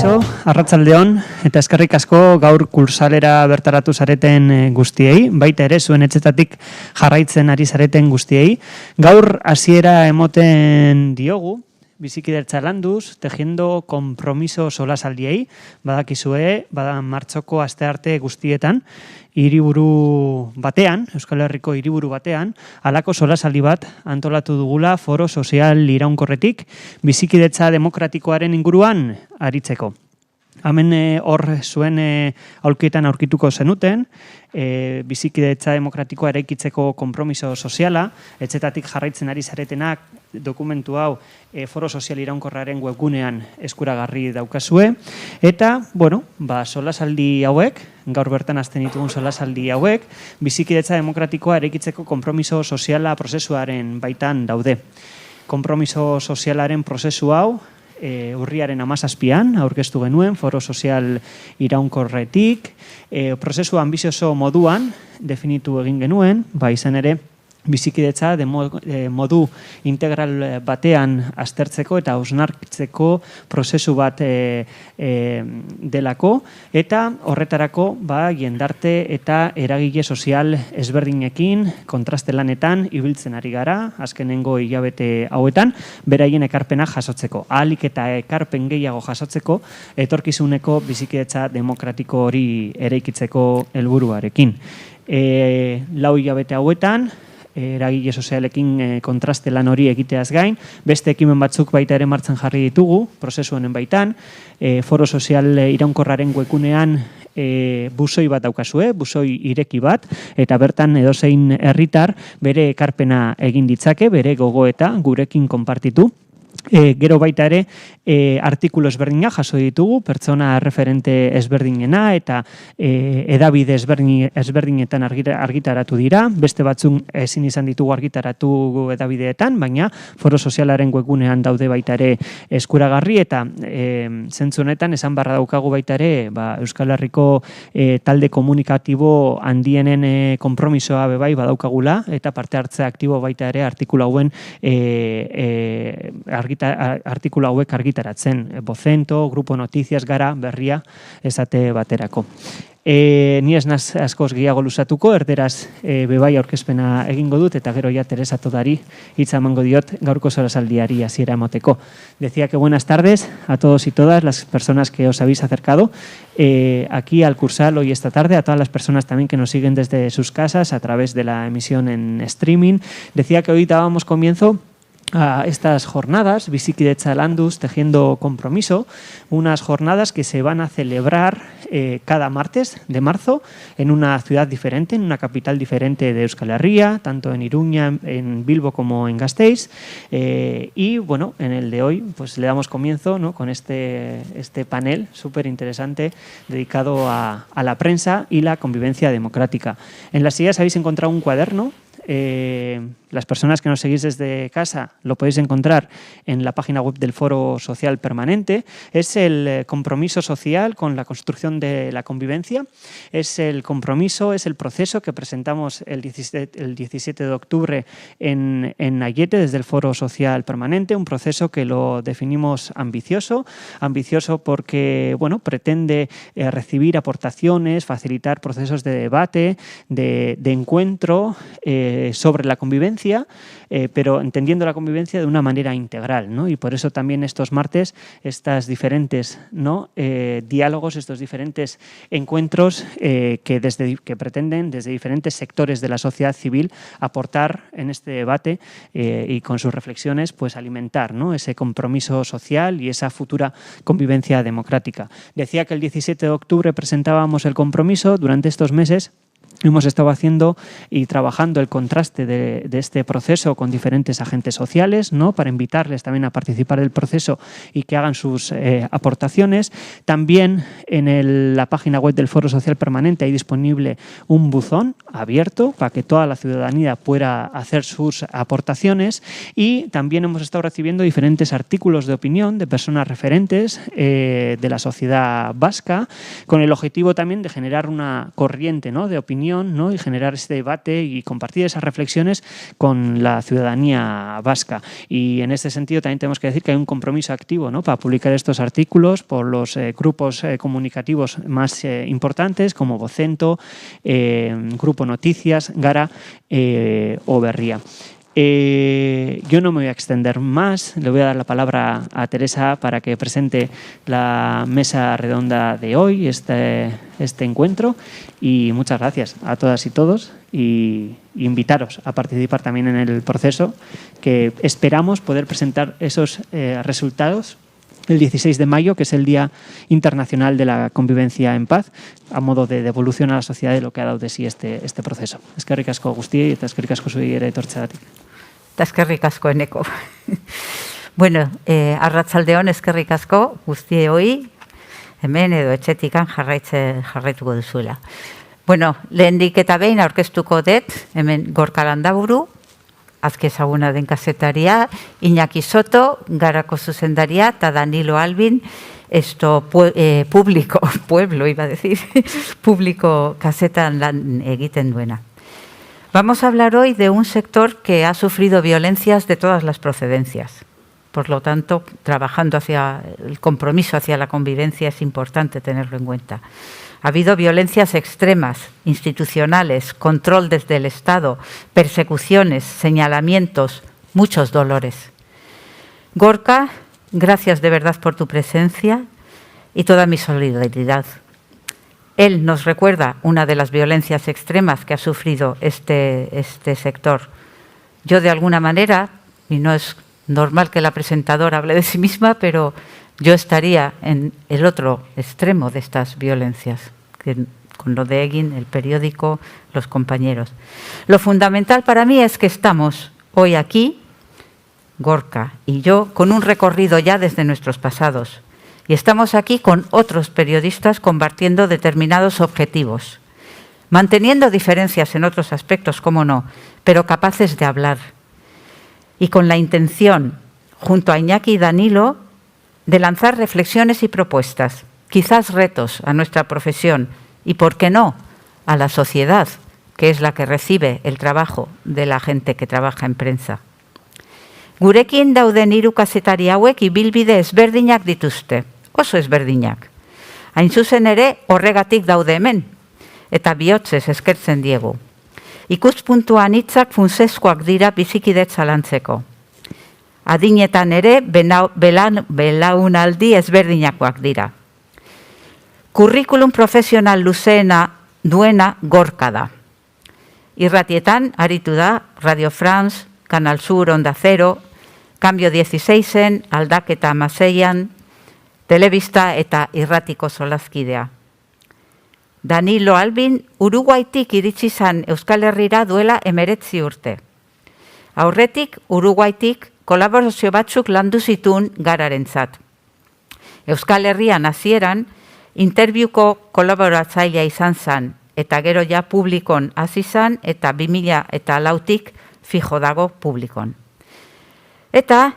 Kaixo, arratsaldeon eta eskerrik asko gaur kursalera bertaratu zareten guztiei, baita ere zuen etxetatik jarraitzen ari zareten guztiei. Gaur hasiera emoten diogu, bizikidertza landuz, tejiendo compromiso solasaldiei, badakizue, martxoko astearte guztietan, hiriburu batean, Euskal Herriko hiriburu batean, halako solasaldi bat antolatu dugula foro sozial iraunkorretik, bizikidetza demokratikoaren inguruan aritzeko. Hemen hor zuen aulkietan aurkituko zenuten, bizikidetza demokratikoa eraikitzeko konpromiso soziala, etxetatik jarraitzen ari zaretenak dokumentu hau foro sozial iraunkorraren webgunean eskuragarri daukazue, eta, solasaldi hauek, gaur bertan hasten ditugun solasaldi hauek, bizikidetza demokratikoa eraikitzeko konpromiso soziala prozesuaren baitan daude. Konpromiso sozialaren prozesu hau, urriaren 17an aurkeztu genuen foro sozial iraunkorretik, prozesu ambizioso moduan definitu egin genuen, izan ere bizikidetza modu integral batean aztertzeko eta hausnartzeko prozesu bat delako, eta horretarako jendarte eta eragile sozial ezberdinekin kontraste lanetan ibiltzen ari gara, azkenengo hilabete hauetan, beraien ekarpena jasotzeko. Ahalik eta ekarpen gehiago jasotzeko, etorkizuneko bizikidetza demokratiko hori eraikitzeko helburuarekin. 4 hilabete hauetan, eragile sozialekin kontraste lan hori egiteaz gain, beste ekimen batzuk baita ere martxan jarri ditugu, prozesu honen baitan, foro sozial iraunkorraren webgunean buzoi bat daukazue, buzoi ireki bat, eta bertan edozein herritar bere ekarpena egin ditzake, bere gogoeta gurekin konpartitu. Gero baita ere artikulu ezberdina jaso ditugu, pertsona referente ezberdinena eta edabide ezberdinetan argitaratu dira, beste batzuk ezin izan ditugu argitaratu edabideetan, baina foro sozialaren webgunean daude baita ere eskuragarri, eta zentzu honetan esan barra daukagu baita ere Euskal Herriko talde komunikatibo handienen konpromisoa bebai badaukagula, eta parte hartze aktibo baita ere artikulu hauen artikulu hauek argitaratzen, Vocento, Grupo Noticias gara, berria, esate baterako. Ni ez naz askoz gehiago luzatuko, erderaz bebai aurkezpena egingo dut, eta gero ya Teresa Todari hitza emango diot gaurko solasaldiari hasiera emoteko. Decía que buenas tardes a todos y todas las personas que os habéis acercado aquí al Cursal hoy esta tarde, a todas las personas también que nos siguen desde sus casas a través de la emisión en streaming. Decía que hoy dábamos comienzo a estas jornadas, Bizikidetza landuz, tejiendo compromiso, unas jornadas que se van a celebrar cada martes de marzo en una ciudad diferente, en una capital diferente de Euskal Herria, tanto en Iruña, en Bilbo como en Gasteiz. Y bueno, en el de hoy pues le damos comienzo, ¿no?, con este panel súper interesante dedicado a la prensa y la convivencia democrática. En las sillas habéis encontrado un cuaderno. Las personas que nos seguís desde casa lo podéis encontrar en la página web del Foro Social Permanente. Es el compromiso social con la construcción de la convivencia. Es el compromiso, es el proceso que presentamos el 17 de octubre en Ayete desde el Foro Social Permanente. Un proceso que lo definimos ambicioso porque pretende recibir aportaciones, facilitar procesos de debate, de encuentro sobre la convivencia, pero entendiendo la convivencia de una manera integral, ¿no? Y por eso también estos martes, estas diferentes diálogos, estos diferentes encuentros que pretenden desde diferentes sectores de la sociedad civil aportar en este debate y con sus reflexiones pues alimentar, ¿no?, ese compromiso social y esa futura convivencia democrática. Decía que el 17 de octubre presentábamos el compromiso. Durante estos meses hemos estado haciendo y trabajando el contraste de este proceso con diferentes agentes sociales, ¿no?, para invitarles también a participar del proceso y que hagan sus aportaciones. También en la página web del Foro Social Permanente hay disponible un buzón abierto para que toda la ciudadanía pueda hacer sus aportaciones, y también hemos estado recibiendo diferentes artículos de opinión de personas referentes de la sociedad vasca, con el objetivo también de generar una corriente, ¿no?, de opinión opinión, ¿no? Y generar ese debate y compartir esas reflexiones con la ciudadanía vasca. Y en este sentido también tenemos que decir que hay un compromiso activo, ¿no? Para publicar estos artículos por los grupos comunicativos más importantes como Vocento, Grupo Noticias, Gara o Berria. Yo no me voy a extender más, le voy a dar la palabra a Teresa para que presente la mesa redonda de hoy, este encuentro, y muchas gracias a todas y todos y invitaros a participar también en el proceso, que esperamos poder presentar esos resultados el 16 de mayo, que es el Día Internacional de la Convivencia en Paz, a modo de devolución a la sociedad de lo que ha dado de sí este proceso. Eskerrik asko guztiei eta eskerrik asko zuei ere etortzeagatik. Eskerrik asko eneko. Bueno, arratsaldeon eskerrik asko guztioi, hemen edo etxetikan jarraituko duzuela. Bueno, lehendik eta behin aurkeztuko dut, hemen Gorka Landaburu, azke ezaguna den kazetaria, Iñaki Soto, Garako zuzendaria, eta Danilo Albin, público kazetan lan egiten duena. Vamos a hablar hoy de un sector que ha sufrido violencias de todas las procedencias. Por lo tanto, trabajando hacia el compromiso hacia la convivencia es importante tenerlo en cuenta. Ha habido violencias extremas, institucionales, control desde el Estado, persecuciones, señalamientos, muchos dolores. Gorka, gracias de verdad por tu presencia y toda mi solidaridad. Él nos recuerda una de las violencias extremas que ha sufrido este sector. Yo, de alguna manera, y no es normal que la presentadora hable de sí misma, pero yo estaría en el otro extremo de estas violencias, con lo de Egin, el periódico, los compañeros. Lo fundamental para mí es que estamos hoy aquí, Gorka y yo, con un recorrido ya desde nuestros pasados. Y estamos aquí con otros periodistas compartiendo determinados objetivos, manteniendo diferencias en otros aspectos, cómo no, pero capaces de hablar. Y con la intención, junto a Iñaki y Danilo, de lanzar reflexiones y propuestas, quizás retos a nuestra profesión y, por qué no, a la sociedad, que es la que recibe el trabajo de la gente que trabaja en prensa. Gurekin dauden hiru kazetari hauek ibilbide ezberdinak dituzte, oso ezberdinak. Hain zuzen ere horregatik daude hemen, eta bihotzez eskertzen diegu. Ikuspuntuan hitzak funtsezkoak dira bizikidetza lantzeko. Adinetan ere belaunaldi ezberdinakoak dira. Kurrikulum profesional luzeena duena Gorka da. Irratietan aritu da Radio France, Canal Sur, Onda Cero, Cambio 16en, Aldaketa 16an, Telebista eta irratiko solazkidea. Danilo Albin Uruguaitik iritsi zan Euskal Herrira duela 19 urte. Aurretik Uruguaitik kolaborazio batzuk landu zituen Gararentzat. Euskal Herrian hasieran interbiuko kolaboratzailea izan zan, eta gero ja publikon hasi zan, eta 2004tik fijo dago publikon. Eta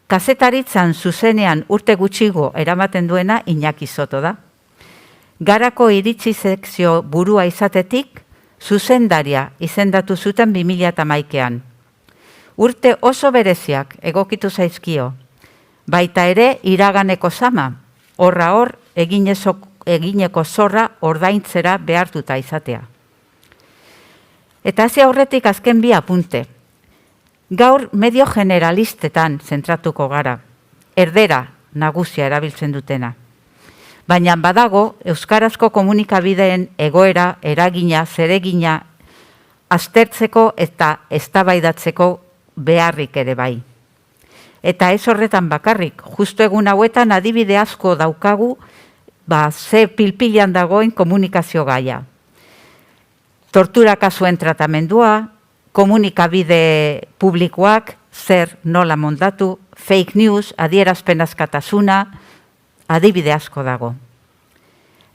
kazetaritzan zuzenean urte gutxigo eramaten duena Iñaki Soto da. Garako iritzi sekzio burua izatetik, zuzendaria izendatu zuten 2011an. Urte oso bereziak egokitu zaizkio, baita ere iraganeko zama, horra hor egineko zorra ordaintzera behartuta izatea. Eta hasi aurretik azken bi apunte. Gaur medio generalistetan zentratuko gara, erdera nagusia erabiltzen dutena. Baina badago euskarazko komunikabideen egoera, eragina, zeregina aztertzeko eta eztabaidatzeko beharrik ere bai. Eta ez horretan bakarrik, justu egun hauetan adibide asko daukagu, ze pilpilan dagoen komunikazio gaia. Tortura kasuen tratamendua, komunikabide publikoak, zer nola mondatu, fake news, adierazpen askatasuna, adibide asko dago.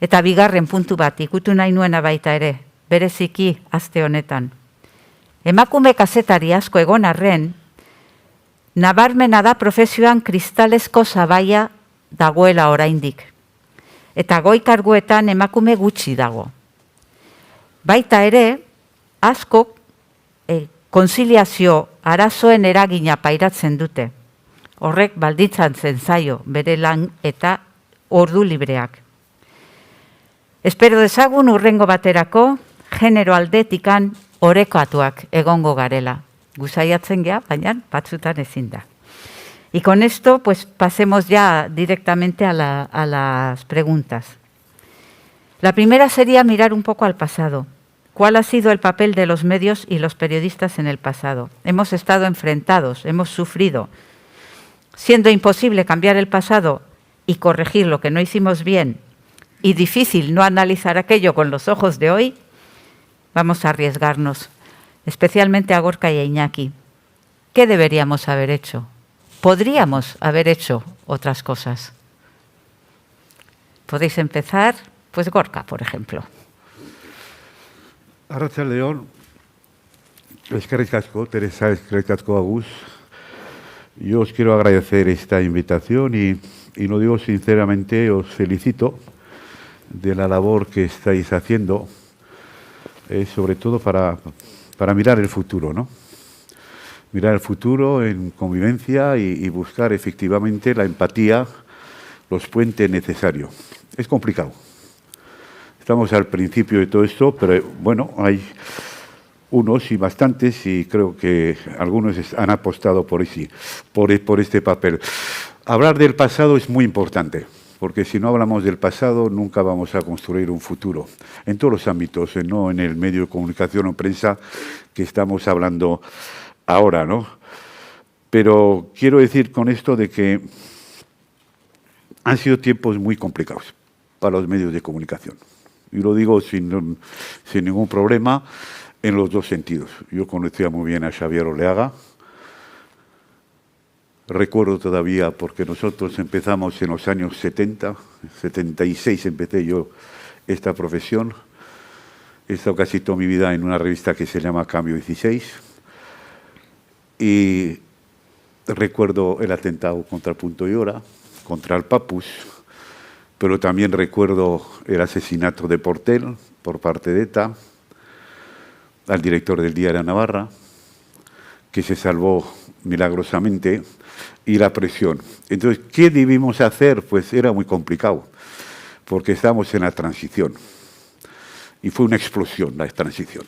Eta bigarren puntu bat ikutu nahi nuena baita ere, bereziki aste honetan. Emakume kazetari asko egon arren, nabarmena da profesioan kristalezko zabaia dagoela oraindik. Eta goi karguetan emakume gutxi dago. Baita ere, askok konziliazio arazoen eragina pairatzen dute. Horrek baldintzatzen zaio bere lan eta ordu libreak. Espero dezagun urrengo baterako genero aldetikan orekatuak egongo garela. Gusaiatzen gea, baina batzutan ezin da. Y con esto pues pasemos ya directamente a las preguntas. La primera sería mirar un poco al pasado. ¿Cuál ha sido el papel de los medios y los periodistas en el pasado? Hemos estado enfrentados, hemos sufrido. Siendo imposible cambiar el pasado y corregir lo que no hicimos bien, y difícil no analizar aquello con los ojos de hoy, vamos a arriesgarnos, especialmente a Gorka y a Iñaki. ¿Qué deberíamos haber hecho? Podríamos haber hecho otras cosas. Podéis empezar, pues Gorka, por ejemplo. Arratsaldeon, eskerrik asko, Teresa, eskerrik asko, Agus. Yo os quiero agradecer esta invitación y lo digo sinceramente, os felicito de la labor que estáis haciendo, sobre todo para mirar el futuro, ¿no? Mirar el futuro en convivencia y buscar efectivamente la empatía, los puentes necesarios. Es complicado. Estamos al principio de todo esto, pero bueno, hay unos y bastantes, y creo que algunos han apostado por este papel. Hablar del pasado es muy importante, porque si no hablamos del pasado nunca vamos a construir un futuro, en todos los ámbitos, no en el medio de comunicación o prensa que estamos hablando ahora, ¿no? Pero quiero decir con esto de que han sido tiempos muy complicados para los medios de comunicación. Y lo digo sin ningún problema en los dos sentidos. Yo conocía muy bien a Xavier Oleaga. Recuerdo todavía, porque nosotros empezamos en los años 70, 76 empecé yo esta profesión. He estado casi toda mi vida en una revista que se llama Cambio 16. Y recuerdo el atentado contra el Punto y Hora, contra el Papus, pero también recuerdo el asesinato de Portel por parte de ETA, al director del Diario Navarra, que se salvó milagrosamente, y la presión. Entonces, ¿qué debimos hacer? Pues era muy complicado, porque estábamos en la transición. Y fue una explosión la transición.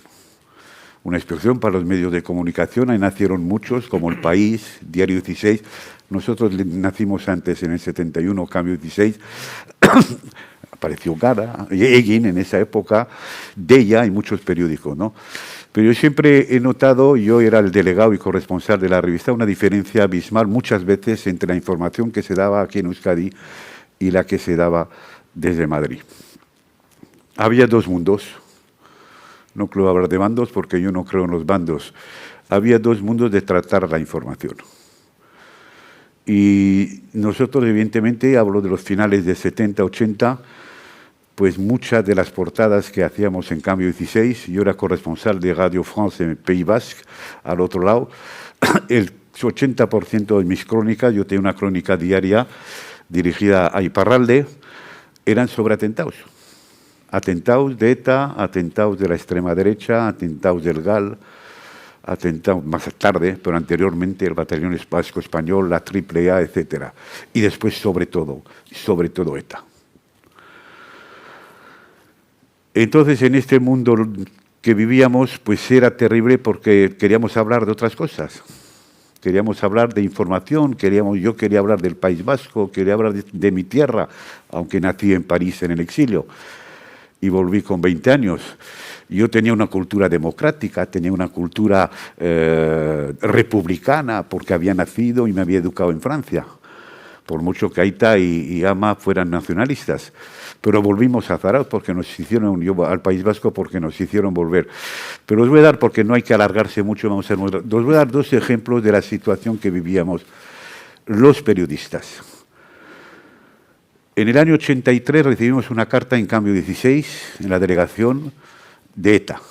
Una explosión para los medios de comunicación. Ahí nacieron muchos, como El País, Diario 16. Nosotros nacimos antes, en el 71, Cambio 16. Apareció Gara, Egin en esa época, Deia y muchos periódicos, ¿no? Pero yo siempre he notado, yo era el delegado y corresponsal de la revista, una diferencia abismal muchas veces entre la información que se daba aquí en Euskadi y la que se daba desde Madrid. Había dos mundos. No creo hablar de bandos porque yo no creo en los bandos. Había dos mundos de tratar la información. Y nosotros, evidentemente, hablo de los finales de 70, 80, pues muchas de las portadas que hacíamos en Cambio 16, yo era corresponsal de Radio France en Pays Basque, al otro lado, el 80% de mis crónicas, yo tenía una crónica diaria dirigida a Iparralde, eran sobre atentados. Atentados de ETA, atentados de la extrema derecha, atentados del GAL, atentados más tarde, pero anteriormente el Batallón Vasco Español, la AAA, etc. Y después, sobre todo ETA. Entonces, en este mundo que vivíamos, pues era terrible porque queríamos hablar de otras cosas. Queríamos hablar de información, yo quería hablar del País Vasco, quería hablar de mi tierra, aunque nací en París en el exilio. Y volví con 20 años. Yo tenía una cultura democrática, tenía una cultura republicana, porque había nacido y me había educado en Francia, por mucho que Aita y Ama fueran nacionalistas. Pero volvimos a Zarauz porque nos hicieron, al País Vasco porque nos hicieron volver. Pero os voy a dar, porque no hay que alargarse mucho, os voy a dar dos ejemplos de la situación que vivíamos los periodistas. En el año 83 recibimos una carta en Cambio 16, en la delegación de ETA,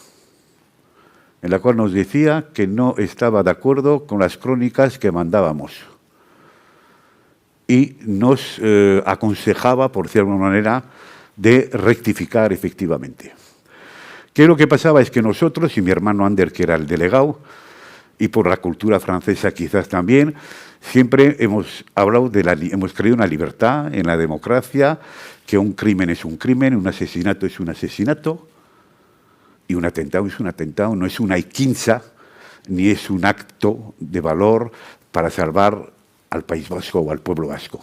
en la cual nos decía que no estaba de acuerdo con las crónicas que mandábamos. Y nos aconsejaba, por decirlo de alguna manera, de rectificar efectivamente. ¿Qué es lo que pasaba? Es que nosotros y mi hermano Ander, que era el delegado, y por la cultura francesa quizás también, siempre hemos hablado hemos creído en la libertad, en la democracia, que un crimen es un crimen, un asesinato es un asesinato, y un atentado es un atentado, no es una iquinza, ni es un acto de valor para salvar al País Vasco o al pueblo vasco.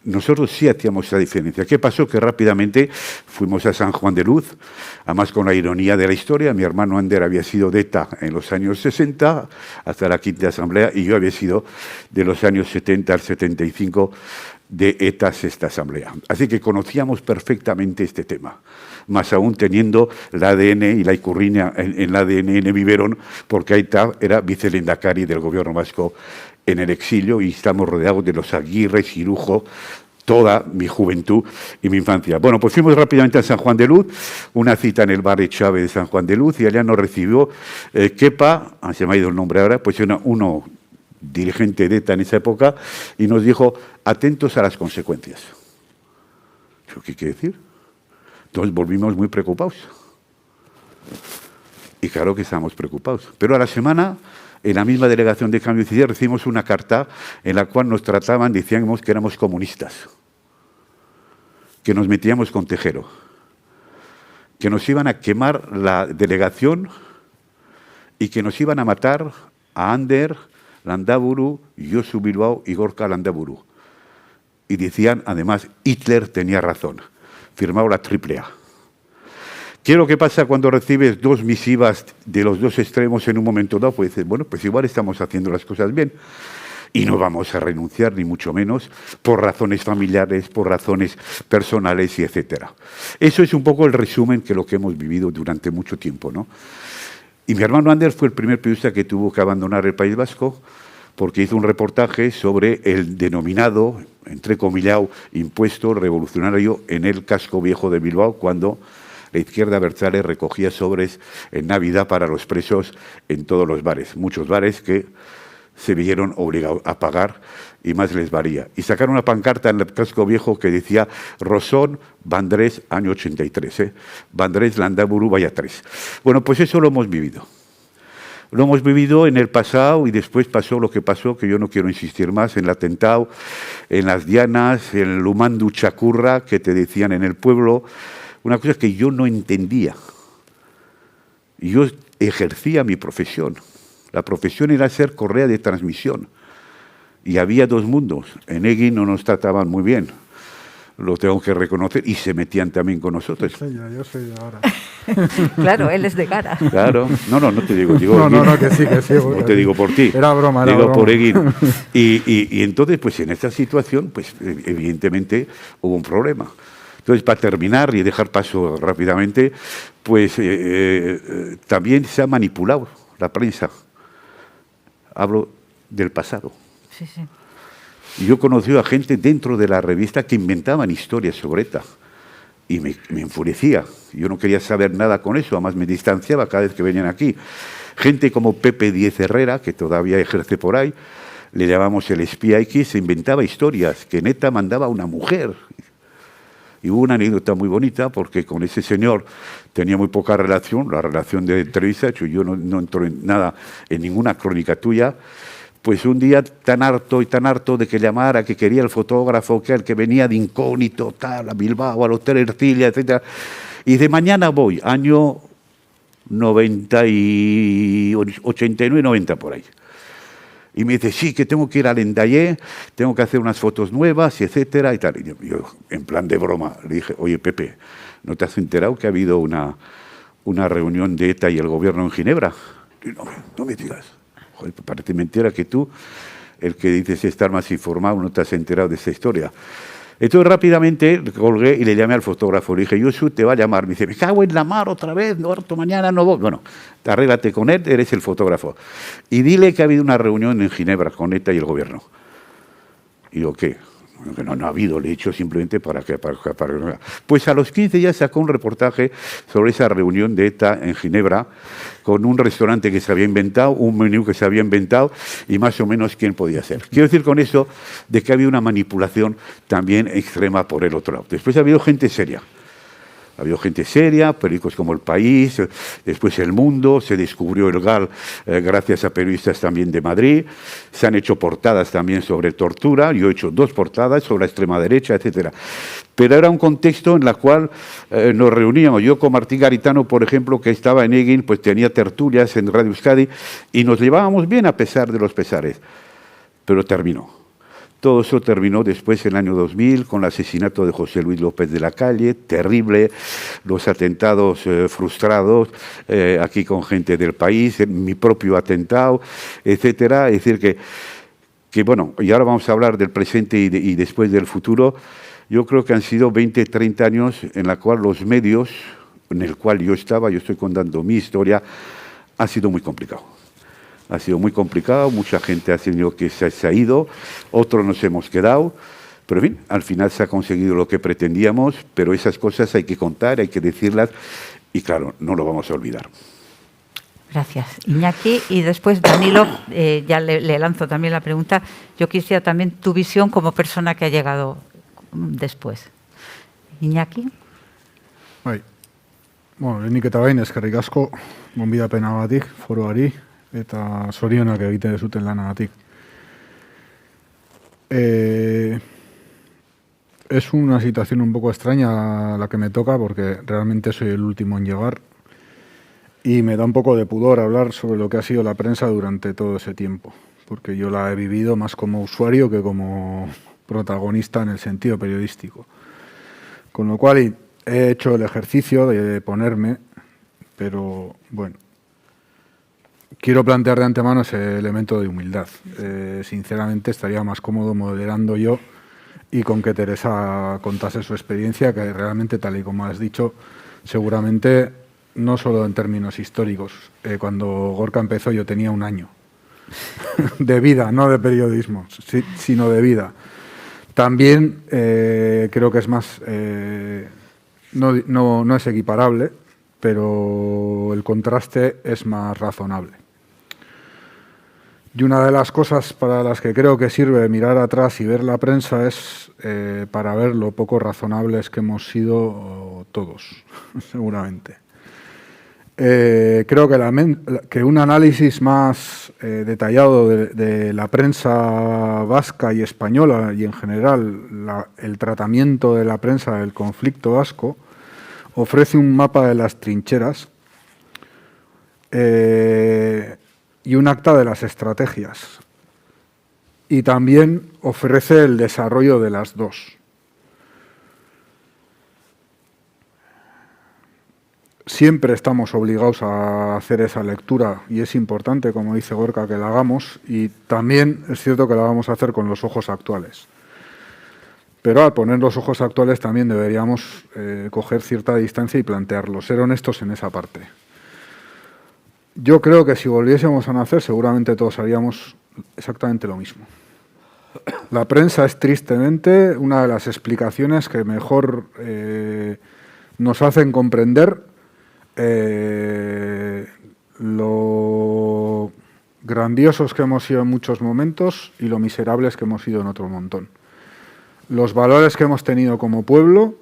Nosotros sí hacíamos esa diferencia. ¿Qué pasó? Que rápidamente fuimos a San Juan de Luz, además con la ironía de la historia. Mi hermano Ander había sido de ETA en los años 60, hasta la quinta asamblea, y yo había sido de los años 70 al 75 de ETA sexta asamblea. Así que conocíamos perfectamente este tema, más aún teniendo el ADN y la icurriña en el ADN en Viverón, porque Aita era vicelendakari del gobierno vasco en el exilio y estamos rodeados de los Aguirre, Cirujo, toda mi juventud y mi infancia. Bueno, pues fuimos rápidamente a San Juan de Luz, una cita en el bar Chávez de San Juan de Luz, y allá nos recibió Kepa, se me ha ido el nombre ahora, pues uno dirigente de ETA en esa época, y nos dijo, atentos a las consecuencias. ¿Qué quiere decir? Entonces volvimos muy preocupados. Y claro que estábamos preocupados. Pero a la semana, en la misma delegación de Cambio Ciudad, recibimos una carta en la cual nos trataban, decíamos que éramos comunistas, que nos metíamos con Tejero, que nos iban a quemar la delegación y que nos iban a matar a Ander, Landaburu, Josu Bilbao y Gorka Landaburu. Y decían, además, Hitler tenía razón, firmado la AAA. ¿Qué es lo que pasa cuando recibes dos misivas de los dos extremos en un momento dado? Pues dices, bueno, pues igual estamos haciendo las cosas bien y no vamos a renunciar, ni mucho menos, por razones familiares, por razones personales y etcétera. Eso es un poco el resumen de lo que hemos vivido durante mucho tiempo, ¿no? Y mi hermano Ander fue el primer periodista que tuvo que abandonar el País Vasco porque hizo un reportaje sobre el denominado, entrecomillado, impuesto revolucionario en el casco viejo de Bilbao, cuando la izquierda abertzale recogía sobres en Navidad para los presos en todos los bares. Muchos bares que se vieron obligados a pagar y más les valía. Y sacaron una pancarta en el casco viejo que decía Rosón, Vandrés, año 83. Vandrés, Landaburu, vaya 3. Bueno, pues eso lo hemos vivido. Lo hemos vivido en el pasado y después pasó lo que pasó, que yo no quiero insistir más, en el atentado, en las dianas, en el Lumandu Chacurra, que te decían en el pueblo, una cosa que yo no entendía. Yo ejercía mi profesión. La profesión era ser correa de transmisión. Y había dos mundos. En Egui no nos trataban muy bien, lo tengo que reconocer, y se metían también con nosotros. Yo soy ahora. Claro, él es de Gara. Claro, no te digo. No, que sí. No te digo por ti. Era broma, digo por Egui. Y entonces, pues en esta situación, pues evidentemente hubo un problema. Entonces, para terminar y dejar paso rápidamente, pues también se ha manipulado la prensa. Hablo del pasado. Sí. Y yo he conocido a gente dentro de la revista que inventaban historias sobre ETA. Y me enfurecía. Yo no quería saber nada con eso, además me distanciaba cada vez que venían aquí. Gente como Pepe Díez Herrera, que todavía ejerce por ahí, le llamamos el espía X, se inventaba historias, que en ETA mandaba a una mujer. Y hubo una anécdota muy bonita, porque con ese señor tenía muy poca relación, la relación de entrevista, hecho yo no entro en nada, en ninguna crónica tuya. Pues un día tan harto de que llamara, que quería el fotógrafo, que el que venía de incógnito, tal, a Bilbao, al Hotel Ercilia, etc. Y de mañana voy, año 89, 90 por ahí. Y me dice, sí, que tengo que ir al Endayé, tengo que hacer unas fotos nuevas, etcétera, y tal. Y yo, en plan de broma, le dije, oye, Pepe, ¿no te has enterado que ha habido una reunión de ETA y el gobierno en Ginebra? Y no me digas. Joder, parece mentira que tú, el que dices estar más informado, no te has enterado de esta historia. Entonces rápidamente colgué y le llamé al fotógrafo. Le dije, Josu te va a llamar. Me dice, me cago en la mar otra vez, no, mañana no voy. Bueno, arréglate con él, eres el fotógrafo. Y dile que ha habido una reunión en Ginebra con ETA y el gobierno. Y digo, ¿qué? No ha habido, le he dicho simplemente para que... Pues a los 15 días sacó un reportaje sobre esa reunión de ETA en Ginebra, con un restaurante que se había inventado, un menú que se había inventado y más o menos quién podía ser. Quiero decir con eso de que había una manipulación también extrema por el otro lado. Después ha habido gente seria. Había gente seria, periódicos como El País, después El Mundo, se descubrió el GAL gracias a periodistas también de Madrid, se han hecho portadas también sobre tortura, yo he hecho 2 portadas sobre la extrema derecha, etcétera. Pero era un contexto en el cual nos reuníamos. Yo con Martín Garitano, por ejemplo, que estaba en Egin, pues tenía tertulias en Radio Euskadi y nos llevábamos bien a pesar de los pesares. Pero terminó. Todo eso terminó después, en el año 2000, con el asesinato de José Luis López de la Calle, terrible, los atentados frustrados, aquí con gente del país, mi propio atentado, etcétera. Es decir, que bueno, y ahora vamos a hablar del presente y después del futuro. Yo creo que han sido 20, 30 años en la cual los medios, en el cual yo estaba, yo estoy contando mi historia, ha sido muy complicado. Ha sido muy complicado, mucha gente ha tenido que se ha ido, otros nos hemos quedado, pero en fin, al final se ha conseguido lo que pretendíamos, pero esas cosas hay que contar, hay que decirlas y claro, no lo vamos a olvidar. Gracias, Iñaki. Y después, Danilo, ya le lanzo también la pregunta. Yo quisiera también tu visión como persona que ha llegado después. Iñaki. Bai. Bueno, lehenik eta behin eskerrik asko gonbidapenagatik foroari eta zorionak egiten zuten lanagatik. Es una situación un poco extraña la que me toca porque realmente soy el último en llegar y me da un poco de pudor hablar sobre lo que ha sido la prensa durante todo ese tiempo, porque yo la he vivido más como usuario que como protagonista en el sentido periodístico. Con lo cual he hecho el ejercicio de ponerme, pero bueno, quiero plantear de antemano ese elemento de humildad. Sinceramente estaría más cómodo moderando yo y con que Teresa contase su experiencia, que realmente, tal y como has dicho, seguramente no solo en términos históricos. Cuando Gorka empezó yo tenía 1 año de vida, no de periodismo, sino de vida. También creo que es más, no es equiparable, pero el contraste es más razonable. Y una de las cosas para las que creo que sirve mirar atrás y ver la prensa es para ver lo poco razonables que hemos sido todos, seguramente. Creo que un análisis más detallado de la prensa vasca y española y en general el tratamiento de la prensa del conflicto vasco ofrece un mapa de las trincheras y un acta de las estrategias, y también ofrece el desarrollo de las dos. Siempre estamos obligados a hacer esa lectura y es importante, como dice Gorka, que la hagamos, y también es cierto que la vamos a hacer con los ojos actuales. Pero al poner los ojos actuales también deberíamos coger cierta distancia y plantearlo, ser honestos en esa parte. Yo creo que si volviésemos a nacer seguramente todos haríamos exactamente lo mismo. La prensa es tristemente una de las explicaciones que mejor nos hacen comprender lo grandiosos que hemos sido en muchos momentos y lo miserables que hemos sido en otro montón. Los valores que hemos tenido como pueblo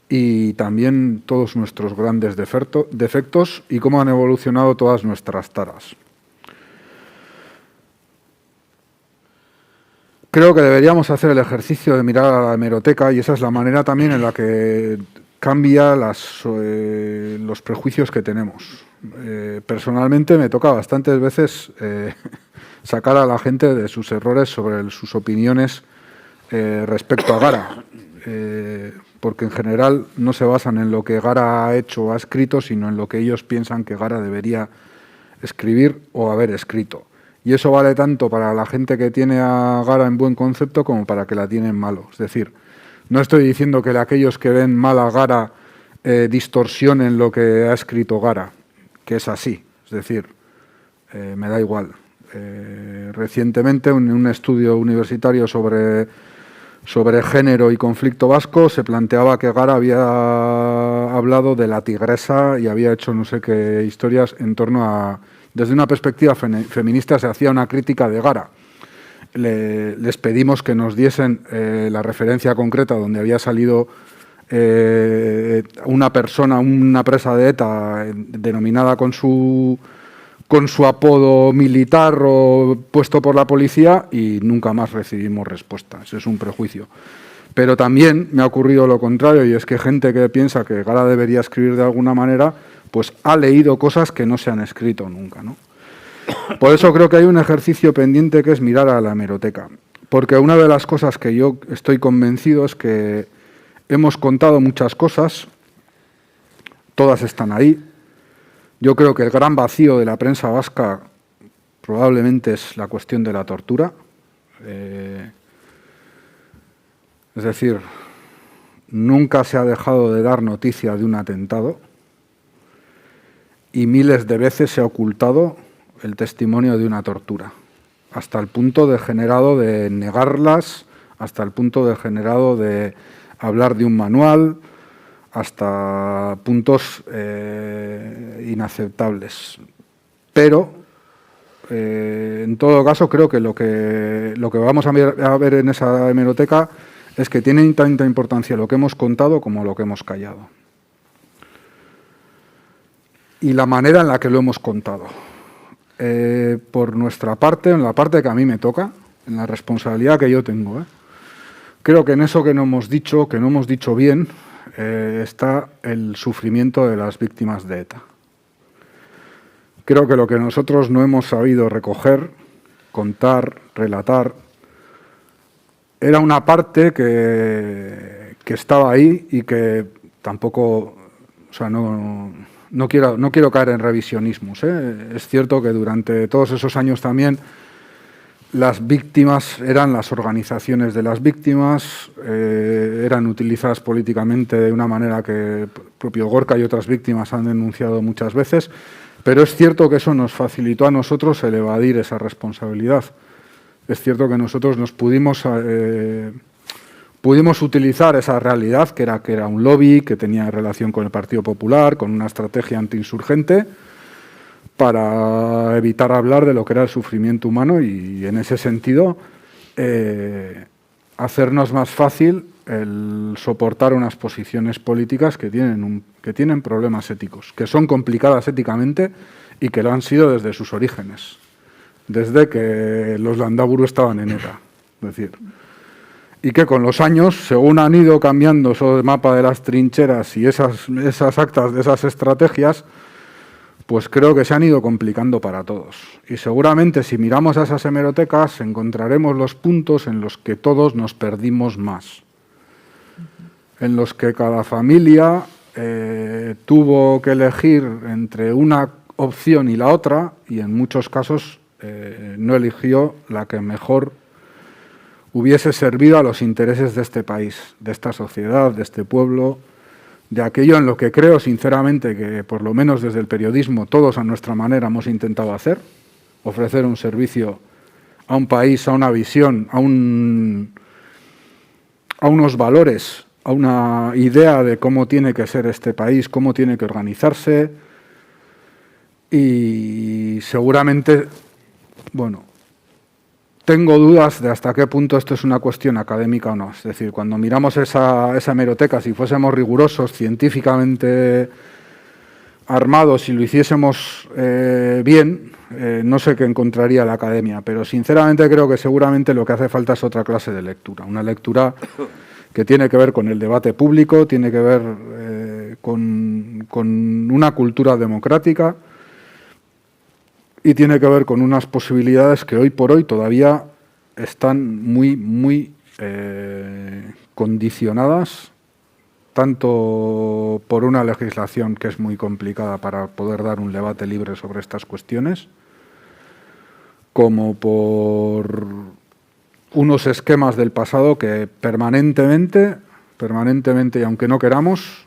y también todos nuestros grandes defectos y cómo han evolucionado todas nuestras taras. Creo que deberíamos hacer el ejercicio de mirar a la hemeroteca y esa es la manera también en la que cambia los prejuicios que tenemos. Personalmente me toca bastantes veces sacar a la gente de sus errores sobre sus opiniones respecto a Gara, porque en general no se basan en lo que Gara ha hecho o ha escrito, sino en lo que ellos piensan que Gara debería escribir o haber escrito. Y eso vale tanto para la gente que tiene a Gara en buen concepto como para que la tiene en malo. Es decir, no estoy diciendo que aquellos que ven mal a Gara distorsionen lo que ha escrito Gara, que es así. Es decir, me da igual. Recientemente, en un estudio universitario sobre género y conflicto vasco, se planteaba que Gara había hablado de la tigresa y había hecho no sé qué historias en torno a... Desde una perspectiva feminista se hacía una crítica de Gara. Les pedimos que nos diesen la referencia concreta donde había salido una persona, una presa de ETA denominada con su apodo militar o puesto por la policía y nunca más recibimos respuesta. Ese es un prejuicio. Pero también me ha ocurrido lo contrario, y es que gente que piensa que Gara debería escribir de alguna manera, pues ha leído cosas que no se han escrito nunca, ¿no? Por eso creo que hay un ejercicio pendiente que es mirar a la hemeroteca. Porque una de las cosas que yo estoy convencido es que hemos contado muchas cosas, todas están ahí. Yo creo que el gran vacío de la prensa vasca probablemente es la cuestión de la tortura. Es decir, nunca se ha dejado de dar noticia de un atentado y miles de veces se ha ocultado el testimonio de una tortura, hasta el punto degenerado de negarlas, hasta el punto degenerado de hablar de un manual, hasta puntos inaceptables. Pero, en todo caso, creo que lo que vamos a ver en esa hemeroteca es que tiene tanta importancia lo que hemos contado como lo que hemos callado. Y la manera en la que lo hemos contado. Por nuestra parte, en la parte que a mí me toca, en la responsabilidad que yo tengo, creo que en eso que no hemos dicho bien, está el sufrimiento de las víctimas de ETA. Creo que lo que nosotros no hemos sabido recoger, contar, relatar, era una parte que estaba ahí y que tampoco, o sea, no quiero caer en revisionismos. Es cierto que durante todos esos años también las víctimas eran las organizaciones de las víctimas, eran utilizadas políticamente de una manera que el propio Gorka y otras víctimas han denunciado muchas veces, pero es cierto que eso nos facilitó a nosotros el evadir esa responsabilidad. Es cierto que nosotros nos pudimos utilizar esa realidad, que era un lobby, que tenía relación con el Partido Popular, con una estrategia antiinsurgente, para evitar hablar de lo que era el sufrimiento humano y, en ese sentido, hacernos más fácil el soportar unas posiciones políticas que tienen problemas éticos, que son complicadas éticamente y que lo han sido desde sus orígenes, desde que los Landaburu estaban en ETA. Es decir, y que con los años, según han ido cambiando eso del mapa de las trincheras y esas actas de esas estrategias, pues creo que se han ido complicando para todos. Y seguramente si miramos a esas hemerotecas encontraremos los puntos en los que todos nos perdimos más, en los que cada familia tuvo que elegir entre una opción y la otra, y en muchos casos no eligió la que mejor hubiese servido a los intereses de este país, de esta sociedad, de este pueblo, de aquello en lo que creo sinceramente que por lo menos desde el periodismo todos a nuestra manera hemos intentado hacer, ofrecer un servicio a un país, a una visión, a unos valores, a una idea de cómo tiene que ser este país, cómo tiene que organizarse, y seguramente, bueno, tengo dudas de hasta qué punto esto es una cuestión académica o no. Es decir, cuando miramos esa hemeroteca, si fuésemos rigurosos, científicamente armados y lo hiciésemos bien, no sé qué encontraría la academia, pero sinceramente creo que seguramente lo que hace falta es otra clase de lectura, una lectura que tiene que ver con el debate público, tiene que ver con una cultura democrática, y tiene que ver con unas posibilidades que hoy por hoy todavía están muy condicionadas, tanto por una legislación que es muy complicada para poder dar un debate libre sobre estas cuestiones, como por unos esquemas del pasado que permanentemente y aunque no queramos,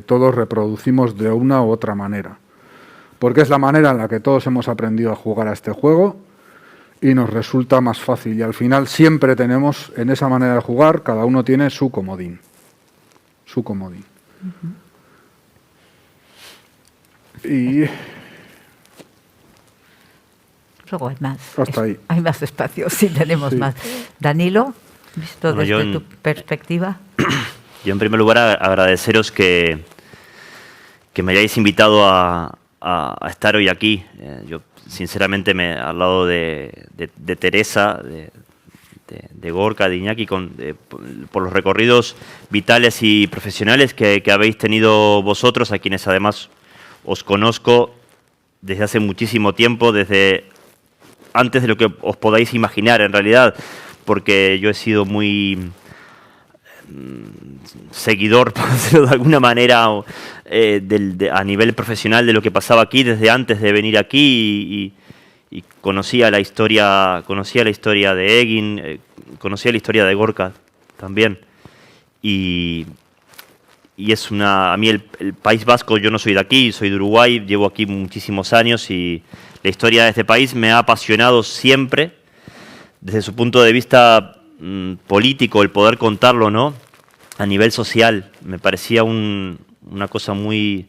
todos reproducimos de una u otra manera. Porque es la manera en la que todos hemos aprendido a jugar a este juego y nos resulta más fácil. Y al final siempre tenemos, en esa manera de jugar, cada uno tiene su comodín. Su comodín. Y luego hay más. Hasta ahí. Hay más espacio, sí tenemos más. Danilo, visto Bueno, desde tu perspectiva. Yo en primer lugar agradeceros que me hayáis invitado a estar hoy aquí. Yo sinceramente al lado de Teresa, de Gorka, de Iñaki, por los recorridos vitales y profesionales que habéis tenido vosotros, a quienes además os conozco desde hace muchísimo tiempo, desde antes de lo que os podáis imaginar en realidad, porque yo he sido muy seguidor, por decirlo de alguna manera, a nivel profesional de lo que pasaba aquí desde antes de venir aquí y conocía la historia de Egin, conocía la historia de Gorka también. Y a mí el País Vasco, yo no soy de aquí, soy de Uruguay, llevo aquí muchísimos años y la historia de este país me ha apasionado siempre, desde su punto de vista político, el poder contarlo, ¿no? A nivel social, me parecía una cosa muy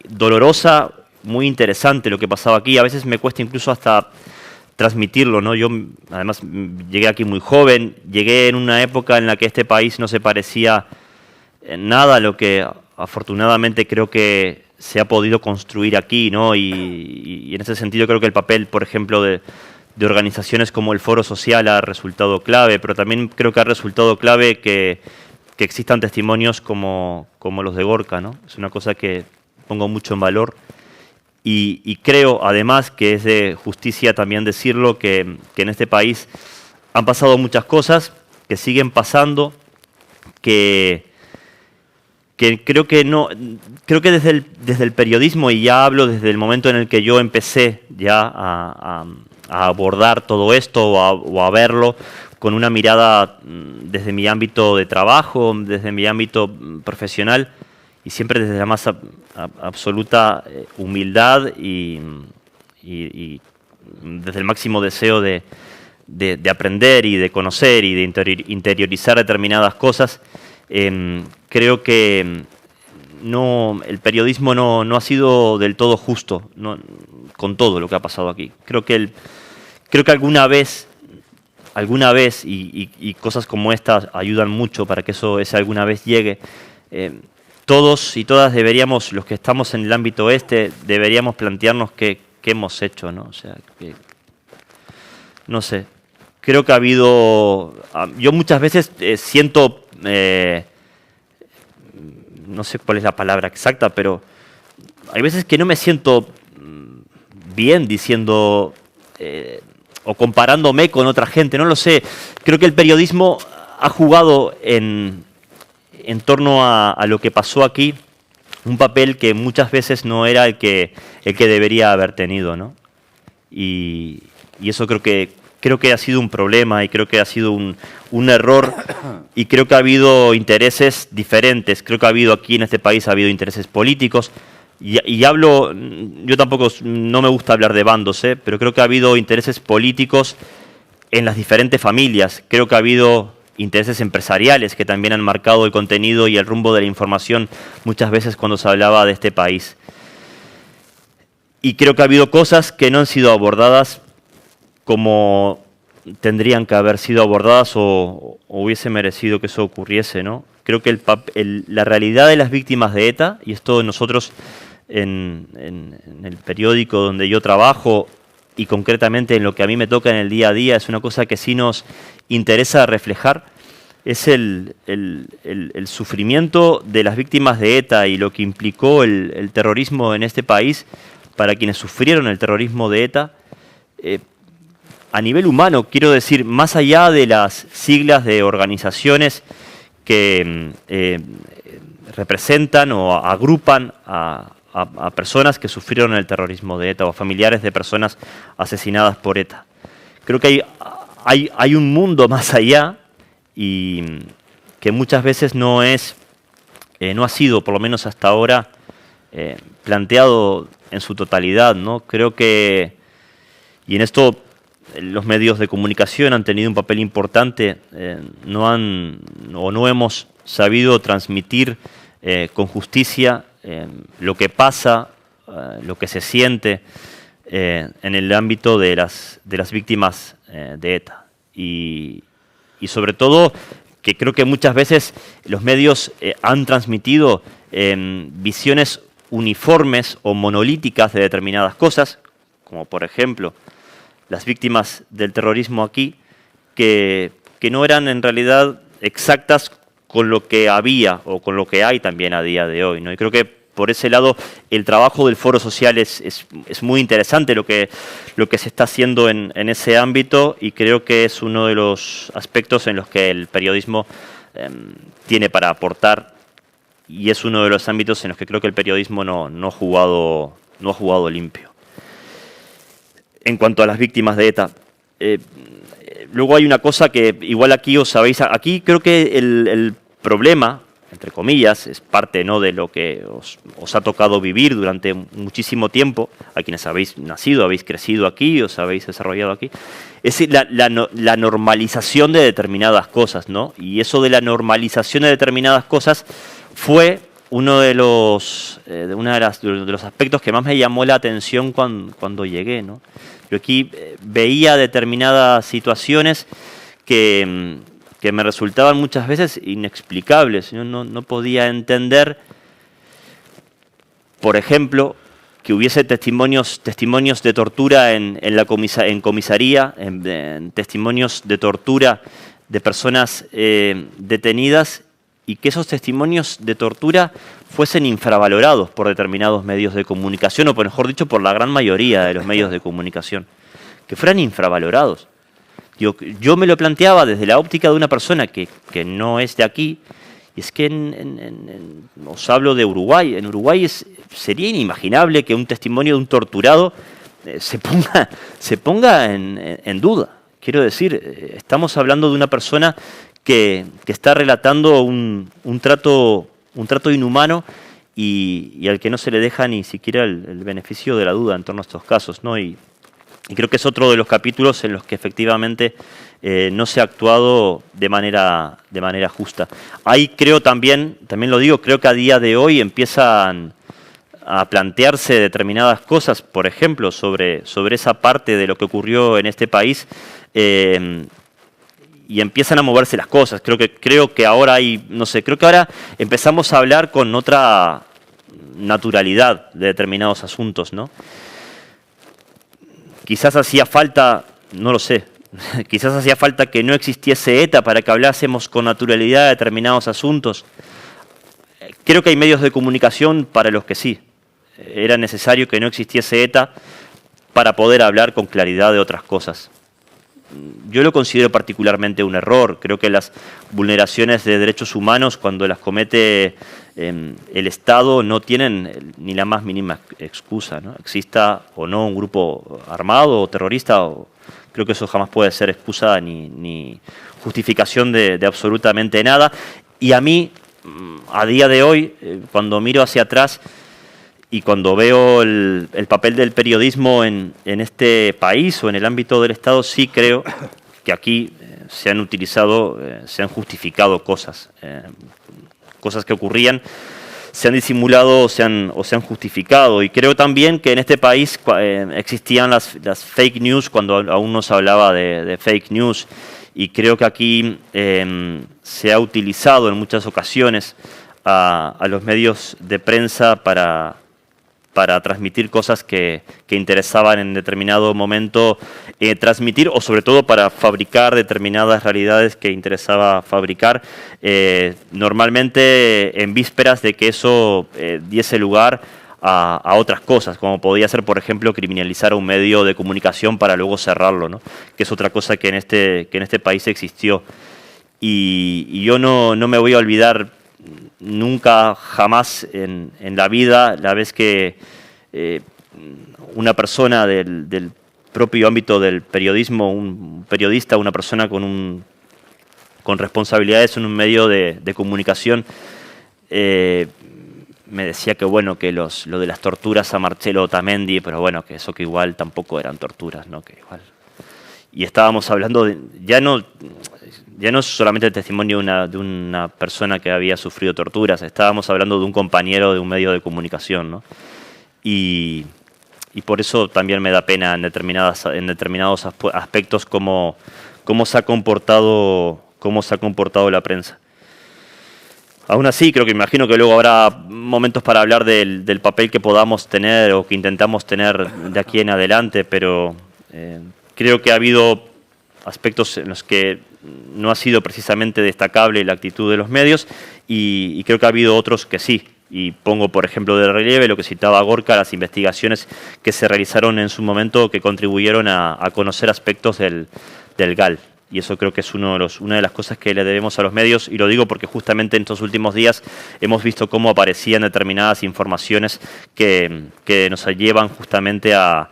dolorosa, muy interesante lo que pasaba aquí. A veces me cuesta incluso hasta transmitirlo, ¿no? Yo, además, llegué aquí muy joven, llegué en una época en la que este país no se parecía en nada a lo que afortunadamente creo que se ha podido construir aquí, ¿no? Y en ese sentido creo que el papel, por ejemplo, de organizaciones como el Foro Social ha resultado clave, pero también creo que ha resultado clave que existan testimonios como los de Gorka, ¿no? Es una cosa que pongo mucho en valor y creo además que es de justicia también decirlo que en este país han pasado muchas cosas, que siguen pasando, que creo que desde el periodismo, y ya hablo desde el momento en el que yo empecé ya a abordar todo esto o a verlo con una mirada desde mi ámbito de trabajo, desde mi ámbito profesional y siempre desde la más absoluta humildad y desde el máximo deseo de aprender y de conocer y de interiorizar determinadas cosas. Creo que el periodismo no ha sido del todo justo con todo lo que ha pasado aquí. Creo que alguna vez y cosas como estas ayudan mucho para que ese alguna vez llegue. Todos y todas deberíamos, los que estamos en el ámbito deberíamos plantearnos qué hemos hecho, ¿no? O sea, no sé. Creo que ha habido... Yo muchas veces siento... no sé cuál es la palabra exacta, pero hay veces que no me siento bien diciendo o comparándome con otra gente, no lo sé. Creo que el periodismo ha jugado en torno a lo que pasó aquí un papel que muchas veces no era el que debería haber tenido, ¿no? Y eso creo que ha sido un problema y creo que ha sido un error y creo que ha habido intereses diferentes. Creo que aquí en este país ha habido intereses políticos y hablo, yo tampoco no me gusta hablar de bandos, pero creo que ha habido intereses políticos en las diferentes familias. Creo que ha habido intereses empresariales que también han marcado el contenido y el rumbo de la información muchas veces cuando se hablaba de este país. Y creo que ha habido cosas que no han sido abordadas como tendrían que haber sido abordadas o hubiese merecido que eso ocurriese, ¿no? Creo que la realidad de las víctimas de ETA, y esto nosotros en el periódico donde yo trabajo y concretamente en lo que a mí me toca en el día a día, es una cosa que sí nos interesa reflejar, es el sufrimiento de las víctimas de ETA y lo que implicó el terrorismo en este país para quienes sufrieron el terrorismo de ETA. A nivel humano, quiero decir, más allá de las siglas de organizaciones que representan o agrupan a personas que sufrieron el terrorismo de ETA o a familiares de personas asesinadas por ETA. Creo que hay un mundo más allá y que muchas veces no ha sido, por lo menos hasta ahora, planteado en su totalidad, ¿no? Creo que, y en esto los medios de comunicación han tenido un papel importante, no hemos sabido transmitir con justicia lo que pasa, lo que se siente en el ámbito de las víctimas de ETA. Y sobre todo que creo que muchas veces los medios han transmitido visiones uniformes o monolíticas de determinadas cosas, como por ejemplo las víctimas del terrorismo aquí, que no eran en realidad exactas con lo que había o con lo que hay también a día de hoy, ¿no? Y creo que por ese lado el trabajo del Foro Social es muy interesante lo que se está haciendo en ese ámbito, y creo que es uno de los aspectos en los que el periodismo tiene para aportar, y es uno de los ámbitos en los que creo que el periodismo no ha jugado limpio. En cuanto a las víctimas de ETA, luego hay una cosa que igual aquí os sabéis, aquí creo que el problema, entre comillas, es parte, ¿no?, de lo que os ha tocado vivir durante muchísimo tiempo, a quienes habéis nacido, habéis crecido aquí, os habéis desarrollado aquí, es la normalización de determinadas cosas, ¿no? Y eso de la normalización de determinadas cosas fue uno de los aspectos que más me llamó la atención cuando llegué, ¿no? Yo aquí veía determinadas situaciones que me resultaban muchas veces inexplicables. Yo no podía entender, por ejemplo, que hubiese testimonios de tortura en comisaría, testimonios de tortura de personas detenidas, y que esos testimonios de tortura fuesen infravalorados por determinados medios de comunicación, o mejor dicho, por la gran mayoría de los medios de comunicación, que fueran infravalorados. Yo me lo planteaba desde la óptica de una persona que no es de aquí, y es que os hablo de Uruguay. En Uruguay sería inimaginable que un testimonio de un torturado se ponga en duda. Quiero decir, estamos hablando de una persona que está relatando un trato inhumano y al que no se le deja ni siquiera el beneficio de la duda en torno a estos casos, ¿no? Y creo que es otro de los capítulos en los que efectivamente no se ha actuado de manera justa. Ahí creo también lo digo, creo que a día de hoy empiezan a plantearse determinadas cosas, por ejemplo, sobre esa parte de lo que ocurrió en este país, y empiezan a moverse las cosas. Creo que ahora creo que ahora empezamos a hablar con otra naturalidad de determinados asuntos, ¿no? Quizás hacía falta, no lo sé, quizás hacía falta que no existiese ETA para que hablásemos con naturalidad de determinados asuntos. Creo que hay medios de comunicación para los que sí. Era necesario que no existiese ETA para poder hablar con claridad de otras cosas. Yo lo considero particularmente un error. Creo que las vulneraciones de derechos humanos, cuando las comete el Estado, no tienen ni la más mínima excusa, ¿no? Exista o no un grupo armado o terrorista, creo que eso jamás puede ser excusa ni justificación de absolutamente nada. Y a mí, a día de hoy, cuando miro hacia atrás y cuando veo el papel del periodismo en este país o en el ámbito del Estado, sí creo que aquí se han utilizado, se han justificado cosas que ocurrían, se han disimulado o se han justificado. Y creo también que en este país existían las fake news cuando aún no se hablaba de fake news. Y creo que aquí se ha utilizado en muchas ocasiones a los medios de prensa para transmitir cosas que interesaban en determinado momento transmitir, o sobre todo para fabricar determinadas realidades que interesaba fabricar, normalmente en vísperas de que eso diese lugar a otras cosas, como podía ser, por ejemplo, criminalizar a un medio de comunicación para luego cerrarlo, ¿no? Que es otra cosa que en este país existió. Y yo no me voy a olvidar nunca, jamás en la vida, la vez que una persona del propio ámbito del periodismo, un periodista, una persona con responsabilidades en un medio de comunicación, me decía que bueno, que lo de las torturas a Marcelo Otamendi, pero bueno, que eso que igual tampoco eran torturas, ¿no? Que igual. Y estábamos hablando de, ya no es solamente el testimonio de una persona que había sufrido torturas, estábamos hablando de un compañero de un medio de comunicación, ¿no? Y por eso también me da pena en determinados aspectos cómo se ha comportado cómo se ha comportado la prensa. Aún así, creo que imagino que luego habrá momentos para hablar del papel que podamos tener o que intentamos tener de aquí en adelante, pero creo que ha habido aspectos en los que no ha sido precisamente destacable la actitud de los medios y creo que ha habido otros que sí. Y pongo, por ejemplo, de relieve lo que citaba Gorka, las investigaciones que se realizaron en su momento que contribuyeron a conocer aspectos del GAL. Y eso creo que es una de las cosas que le debemos a los medios, y lo digo porque justamente en estos últimos días hemos visto cómo aparecían determinadas informaciones que nos llevan justamente a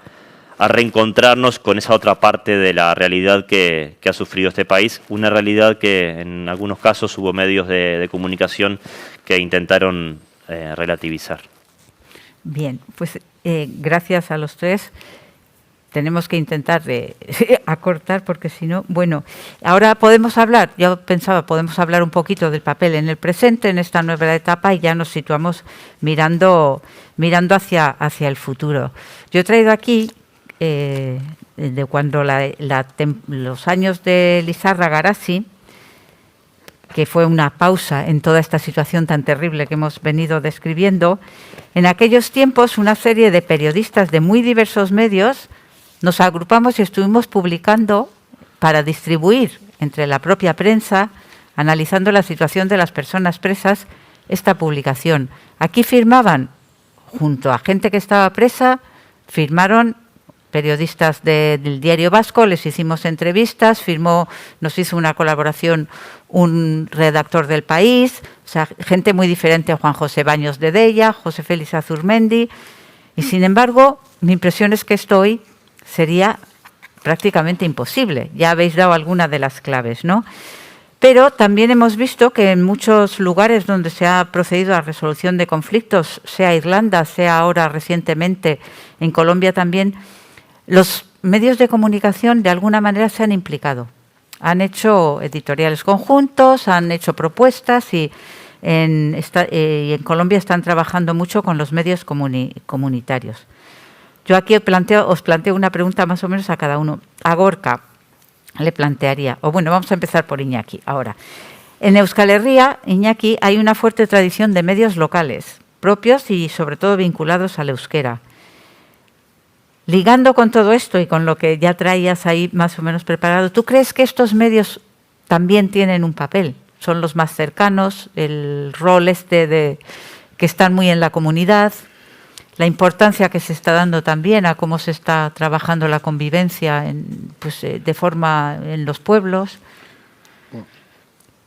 reencontrarnos con esa otra parte de la realidad que ha sufrido este país, una realidad que en algunos casos hubo medios de comunicación que intentaron relativizar. Bien, pues gracias a los tres. Tenemos que intentar acortar porque si no, bueno, ahora podemos hablar, yo pensaba, podemos hablar un poquito del papel en el presente, en esta nueva etapa, y ya nos situamos mirando hacia el futuro. Yo he traído aquí, de cuando los años de Lizarra-Garazi, que fue una pausa en toda esta situación tan terrible que hemos venido describiendo, en aquellos tiempos una serie de periodistas de muy diversos medios nos agrupamos y estuvimos publicando para distribuir entre la propia prensa, analizando la situación de las personas presas, esta publicación. Aquí firmaban, junto a gente que estaba presa, firmaron periodistas del Diario Vasco, les hicimos entrevistas, nos hizo una colaboración un redactor del País, o sea, gente muy diferente, Juan José Baños de Della, José Félix Azurmendi, y sin embargo, mi impresión es que esto hoy sería prácticamente imposible. Ya habéis dado alguna de las claves, ¿no? Pero también hemos visto que en muchos lugares donde se ha procedido a resolución de conflictos, sea Irlanda, sea ahora recientemente en Colombia también, los medios de comunicación de alguna manera se han implicado. Han hecho editoriales conjuntos, han hecho propuestas y en Colombia están trabajando mucho con los medios comunitarios. Yo aquí os planteo una pregunta más o menos a cada uno. A Gorka le plantearía, o bueno, vamos a empezar por Iñaki ahora. En Euskal Herria, Iñaki, hay una fuerte tradición de medios locales, propios y sobre todo vinculados al euskera. Ligando con todo esto y con lo que ya traías ahí más o menos preparado, ¿tú crees que estos medios también tienen un papel? ¿Son los más cercanos? ¿El rol que están muy en la comunidad? La importancia que se está dando también a cómo se está trabajando la convivencia de forma en los pueblos,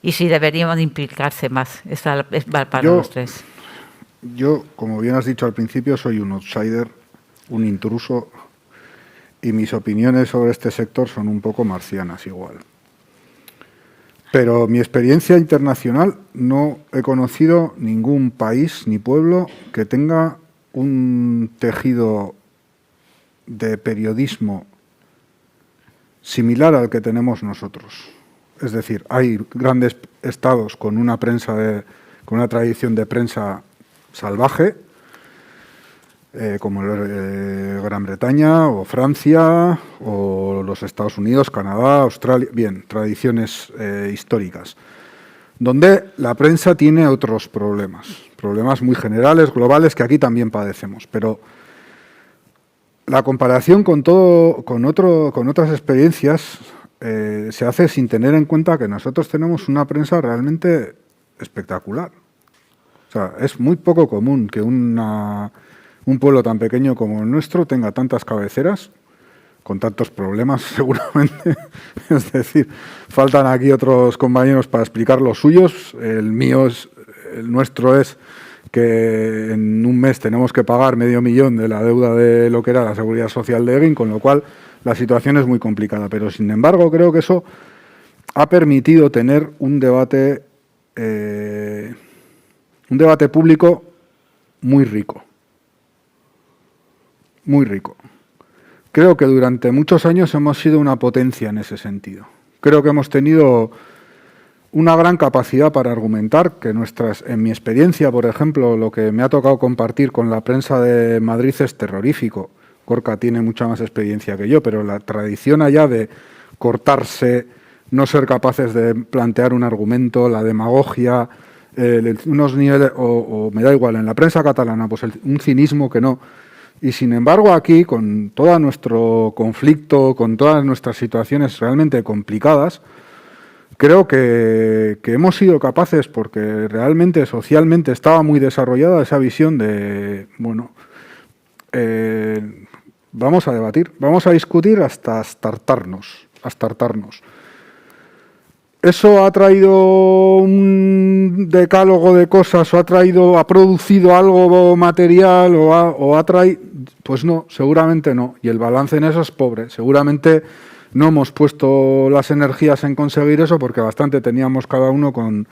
y si deberíamos implicarse más. Esa va para los tres. Yo, como bien has dicho al principio, soy un outsider, un intruso, y mis opiniones sobre este sector son un poco marcianas igual. Pero mi experiencia internacional, no he conocido ningún país ni pueblo que tenga un tejido de periodismo similar al que tenemos nosotros. Es decir, hay grandes estados con una con una tradición de prensa salvaje, como Gran Bretaña o Francia o los Estados Unidos, Canadá, Australia, bien, tradiciones históricas, donde la prensa tiene otros problemas muy generales, globales, que aquí también padecemos. Pero la comparación con otras experiencias se hace sin tener en cuenta que nosotros tenemos una prensa realmente espectacular. O sea, es muy poco común que un pueblo tan pequeño como el nuestro tenga tantas cabeceras, con tantos problemas seguramente. Es decir, faltan aquí otros compañeros para explicar los suyos. El nuestro es que en un mes tenemos que pagar $500,000 de la deuda de lo que era la Seguridad Social de Egin, con lo cual la situación es muy complicada. Pero, sin embargo, creo que eso ha permitido tener un debate público muy rico. Muy rico. Creo que durante muchos años hemos sido una potencia en ese sentido. Creo que hemos tenido una gran capacidad para argumentar, que en mi experiencia, por ejemplo, lo que me ha tocado compartir con la prensa de Madrid es terrorífico. Gorka tiene mucha más experiencia que yo, pero la tradición allá de cortarse, no ser capaces de plantear un argumento, la demagogia, unos niveles, o me da igual, en la prensa catalana, pues un cinismo que no. Y sin embargo aquí, con todo nuestro conflicto, con todas nuestras situaciones realmente complicadas, creo que hemos sido capaces, porque realmente socialmente estaba muy desarrollada esa visión de, bueno, vamos a debatir, vamos a discutir hasta hartarnos. ¿Eso ha traído un decálogo de cosas o ha producido algo material o ha traído? Pues no, seguramente no. Y el balance en eso es pobre. Seguramente no hemos puesto las energías en conseguir eso porque bastante teníamos cada uno con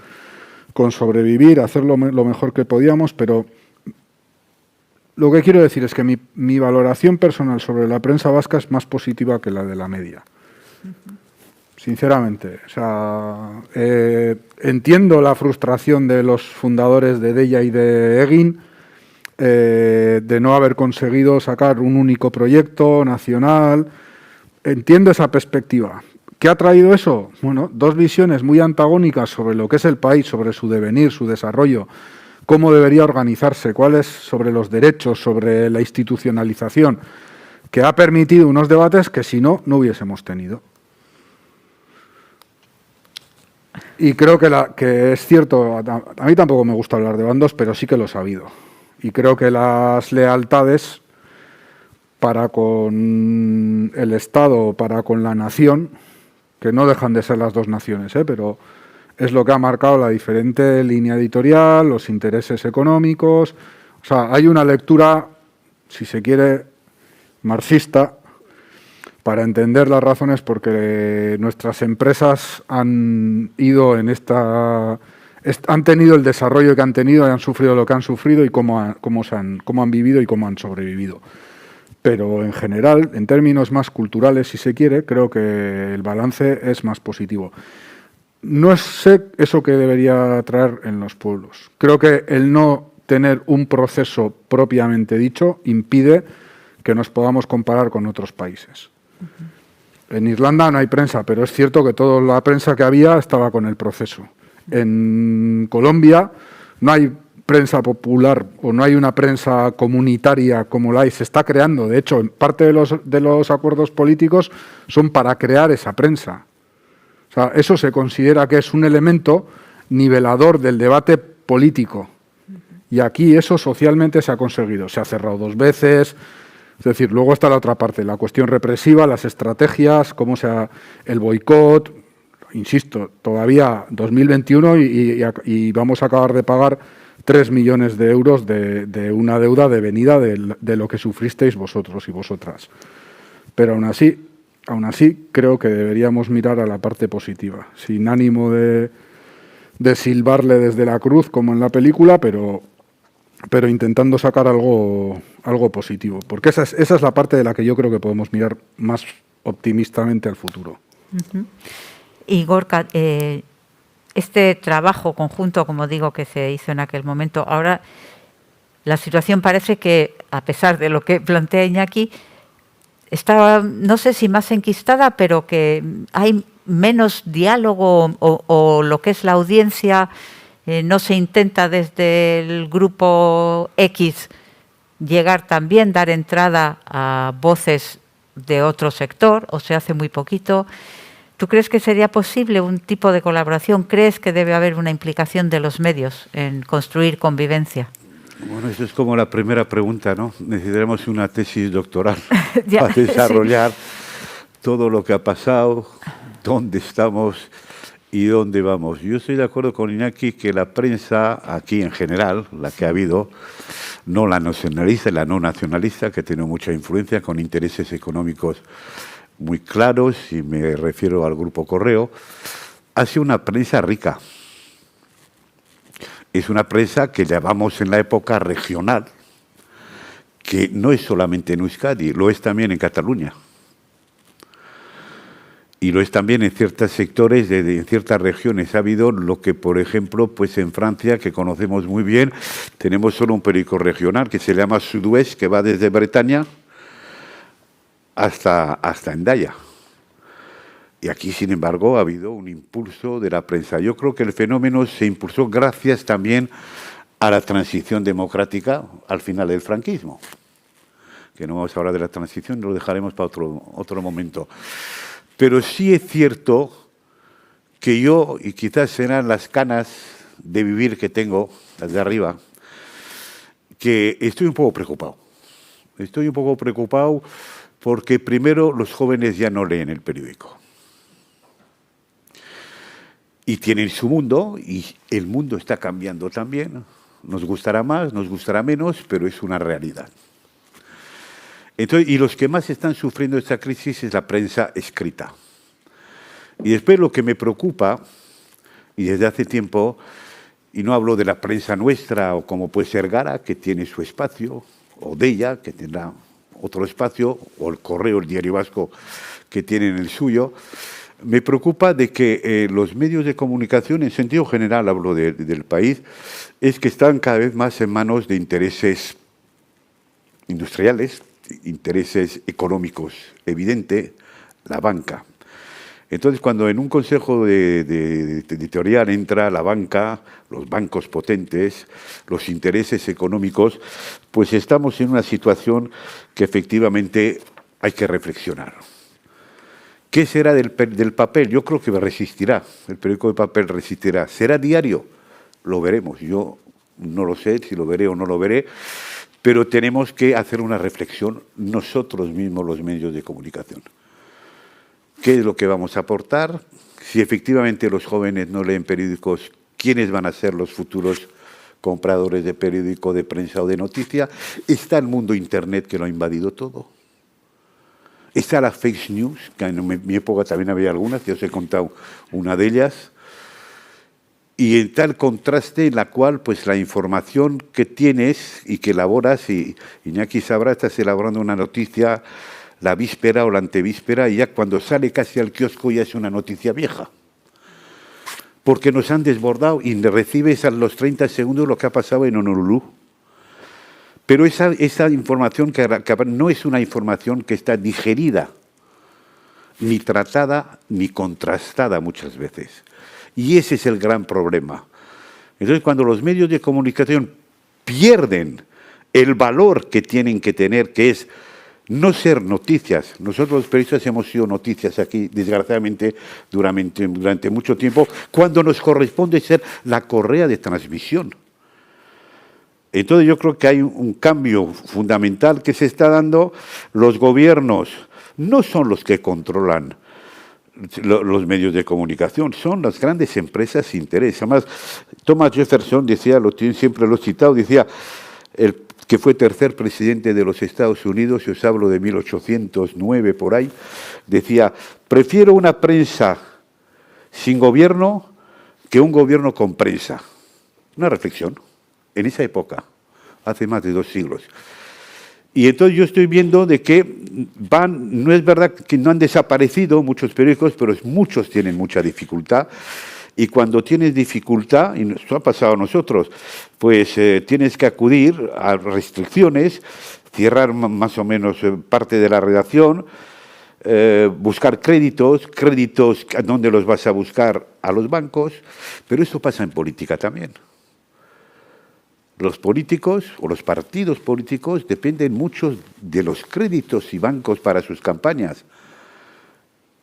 sobrevivir, hacer lo mejor que podíamos, pero lo que quiero decir es que mi valoración personal sobre la prensa vasca es más positiva que la de la media. Sinceramente, o sea, entiendo la frustración de los fundadores de Deia y de Egin de no haber conseguido sacar un único proyecto nacional. Entiendo esa perspectiva. ¿Qué ha traído eso? Bueno, dos visiones muy antagónicas sobre lo que es el país, sobre su devenir, su desarrollo, cómo debería organizarse, cuáles sobre los derechos, sobre la institucionalización, que ha permitido unos debates que si no, no hubiésemos tenido. Y creo que es cierto, a mí tampoco me gusta hablar de bandos, pero sí que lo he sabido. Y creo que las lealtades para con el Estado, para con la nación, que no dejan de ser las dos naciones, pero es lo que ha marcado la diferente línea editorial, los intereses económicos. O sea, hay una lectura, si se quiere, marxista, para entender las razones porque nuestras empresas han ido en han tenido el desarrollo que han tenido y han sufrido lo que han sufrido y cómo han vivido y cómo han sobrevivido. Pero en general, en términos más culturales, si se quiere, creo que el balance es más positivo. No sé eso que debería traer en los pueblos. Creo que el no tener un proceso propiamente dicho impide que nos podamos comparar con otros países. En Irlanda no hay prensa, pero es cierto que toda la prensa que había estaba con el proceso. En Colombia no hay prensa popular o no hay una prensa comunitaria como la hay, se está creando. De hecho, parte de los acuerdos políticos son para crear esa prensa. O sea, eso se considera que es un elemento nivelador del debate político. Y aquí eso socialmente se ha conseguido. Se ha cerrado 2 veces. Es decir, luego está la otra parte, la cuestión represiva, las estrategias, cómo sea el boicot. Insisto, todavía 2021 y vamos a acabar de pagar 3 millones de euros de una deuda devenida de lo que sufristeis vosotros y vosotras. Pero aún así creo que deberíamos mirar a la parte positiva, sin ánimo de silbarle desde la cruz como en la película, pero intentando sacar algo positivo, porque esa es la parte de la que yo creo que podemos mirar más optimistamente al futuro. Y Gorka, este trabajo conjunto, como digo, que se hizo en aquel momento, ahora la situación parece que, a pesar de lo que plantea Iñaki, está, no sé si más enquistada, pero que hay menos diálogo o lo que es la audiencia. No se intenta desde el grupo X llegar también, dar entrada a voces de otro sector, o se hace muy poquito. ¿Tú crees que sería posible un tipo de colaboración? ¿Crees que debe haber una implicación de los medios en construir convivencia? Bueno, eso es como la primera pregunta, ¿no? Necesitaremos una tesis doctoral para desarrollar todo lo que ha pasado, dónde estamos y dónde vamos. Yo estoy de acuerdo con Iñaki que la prensa, aquí en general, la que ha habido, no la nacionalista, la no nacionalista, que tiene mucha influencia con intereses económicos muy claros, y me refiero al Grupo Correo, ha sido una prensa rica. Es una prensa que llamamos en la época regional, que no es solamente en Euskadi, lo es también en Cataluña. Y lo es también en ciertos sectores, en ciertas regiones. Ha habido lo que, por ejemplo, pues en Francia, que conocemos muy bien, tenemos solo un periódico regional que se llama Sud-Ouest, que va desde Bretaña hasta Hendaya. Y aquí, sin embargo, ha habido un impulso de la prensa. Yo creo que el fenómeno se impulsó gracias también a la transición democrática al final del franquismo. Que no vamos a hablar de la transición, lo dejaremos para otro momento. Pero sí es cierto que yo, y quizás serán las canas de vivir que tengo, las de arriba, que estoy un poco preocupado. Estoy un poco preocupado porque primero los jóvenes ya no leen el periódico. Y tienen su mundo, y el mundo está cambiando también. Nos gustará más, nos gustará menos, pero es una realidad. Entonces, y los que más están sufriendo esta crisis es la prensa escrita. Y después lo que me preocupa, y desde hace tiempo, y no hablo de la prensa nuestra, o como puede ser Gara, que tiene su espacio, o de ella, que tendrá otro espacio, o el Correo, el Diario Vasco, que tienen el suyo, me preocupa de que los medios de comunicación, en sentido general hablo del país, es que están cada vez más en manos de intereses industriales, intereses económicos, evidente, la banca. Entonces, cuando en un consejo de editorial entra la banca, los bancos potentes, los intereses económicos, pues estamos en una situación que efectivamente hay que reflexionar. ¿Qué será del papel? Yo creo que resistirá, el periódico de papel resistirá. ¿Será diario? Lo veremos. Yo no lo sé si lo veré o no lo veré, pero tenemos que hacer una reflexión nosotros mismos, los medios de comunicación. ¿Qué es lo que vamos a aportar? Si efectivamente los jóvenes no leen periódicos, ¿quiénes van a ser los futuros compradores de periódico, de prensa o de noticia? Está el mundo Internet que lo ha invadido todo. Está la fake news, que en mi época también había algunas, que os he contado una de ellas. Y en tal contraste en la cual pues la información que tienes y que elaboras, y Iñaki sabrá, estás elaborando una noticia la víspera o la antevíspera, y ya cuando sale casi al kiosco ya es una noticia vieja. Porque nos han desbordado y recibes a los 30 segundos lo que ha pasado en Honolulu. Pero esa información que no es una información que está digerida, ni tratada, ni contrastada muchas veces. Y ese es el gran problema. Entonces, cuando los medios de comunicación pierden el valor que tienen que tener, que es no ser noticias. Nosotros los periodistas hemos sido noticias aquí, desgraciadamente, durante mucho tiempo, cuando nos corresponde ser la correa de transmisión. Entonces yo creo que hay un cambio fundamental que se está dando. Los gobiernos no son los que controlan los medios de comunicación, son las grandes empresas sin interés. Además, Thomas Jefferson decía, siempre lo he citado, decía, que fue tercer presidente de los Estados Unidos, y os hablo de 1809 por ahí, decía, prefiero una prensa sin gobierno que un gobierno con prensa. Una reflexión, en esa época, hace más de 2 siglos. Y entonces yo estoy viendo de que no es verdad que no han desaparecido muchos periódicos, pero muchos tienen mucha dificultad. Y cuando tienes dificultad, y esto ha pasado a nosotros, pues tienes que acudir a restricciones, cerrar más o menos parte de la redacción, buscar créditos, ¿a dónde los vas a buscar? A los bancos, pero eso pasa en política también. Los políticos o los partidos políticos dependen mucho de los créditos y bancos para sus campañas,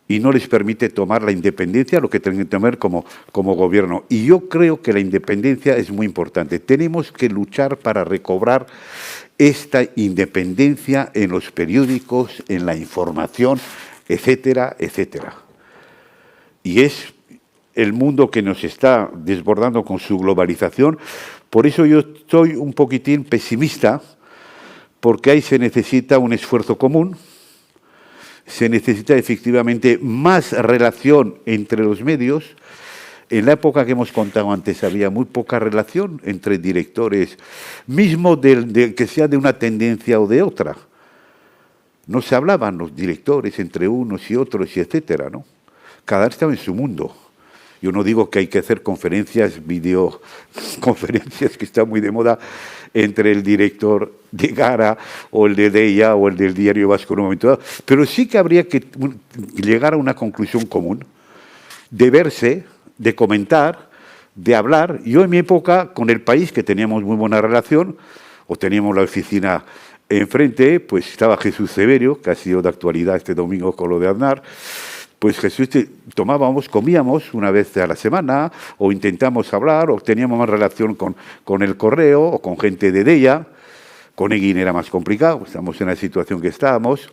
y no les permite tomar la independencia, lo que tienen que tomar como gobierno. Y yo creo que la independencia es muy importante. Tenemos que luchar para recobrar esta independencia en los periódicos, en la información, etcétera, etcétera. Y es el mundo que nos está desbordando con su globalización. Por eso yo estoy un poquitín pesimista, porque ahí se necesita un esfuerzo común, se necesita efectivamente más relación entre los medios. En la época que hemos contado antes había muy poca relación entre directores, mismo que sea de una tendencia o de otra. No se hablaban los directores entre unos y otros, y etcétera, ¿no? Cada uno estaba en su mundo. Yo no digo que hay que hacer conferencias, videoconferencias, que está muy de moda entre el director de Gara o el de Deia o el del Diario Vasco en un momento dado, pero sí que habría que llegar a una conclusión común, de verse, de comentar, de hablar. Yo en mi época, con El País, que teníamos muy buena relación, o teníamos la oficina enfrente, pues estaba Jesús Severio, que ha sido de actualidad este domingo con lo de Aznar. Pues Jesús, comíamos una vez a la semana, o intentamos hablar, o teníamos más relación con el correo, o con gente de Deia. Con Egin era más complicado, estamos en la situación que estábamos.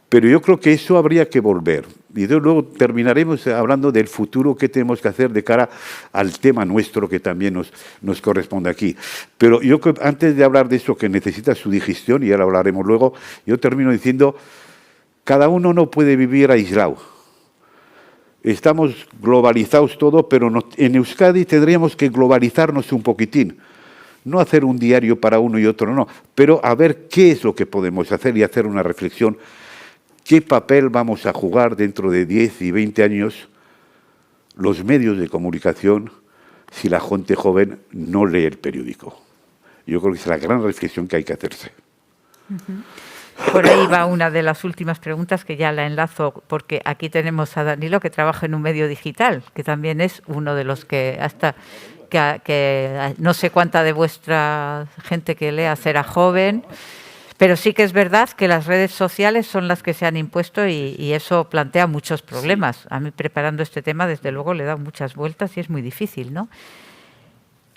Pero yo creo que eso habría que volver. Y luego terminaremos hablando del futuro, qué tenemos que hacer de cara al tema nuestro que también nos corresponde aquí. Pero yo antes de hablar de eso que necesita su digestión, y ahora hablaremos luego, yo termino diciendo, cada uno no puede vivir aislado. Estamos globalizados todo, pero en Euskadi tendríamos que globalizarnos un poquitín. No hacer un diario para uno y otro, no. Pero a ver qué es lo que podemos hacer y hacer una reflexión. ¿Qué papel vamos a jugar dentro de 10 y 20 años los medios de comunicación si la gente joven no lee el periódico? Yo creo que es la gran reflexión que hay que hacerse. Por ahí va una de las últimas preguntas que ya la enlazo, porque aquí tenemos a Danilo, que trabaja en un medio digital, que también es uno de los que hasta que no sé cuánta de vuestra gente que lea será joven. Pero sí que es verdad que las redes sociales son las que se han impuesto y eso plantea muchos problemas. A mí, preparando este tema, desde luego le he dado muchas vueltas y es muy difícil, ¿no?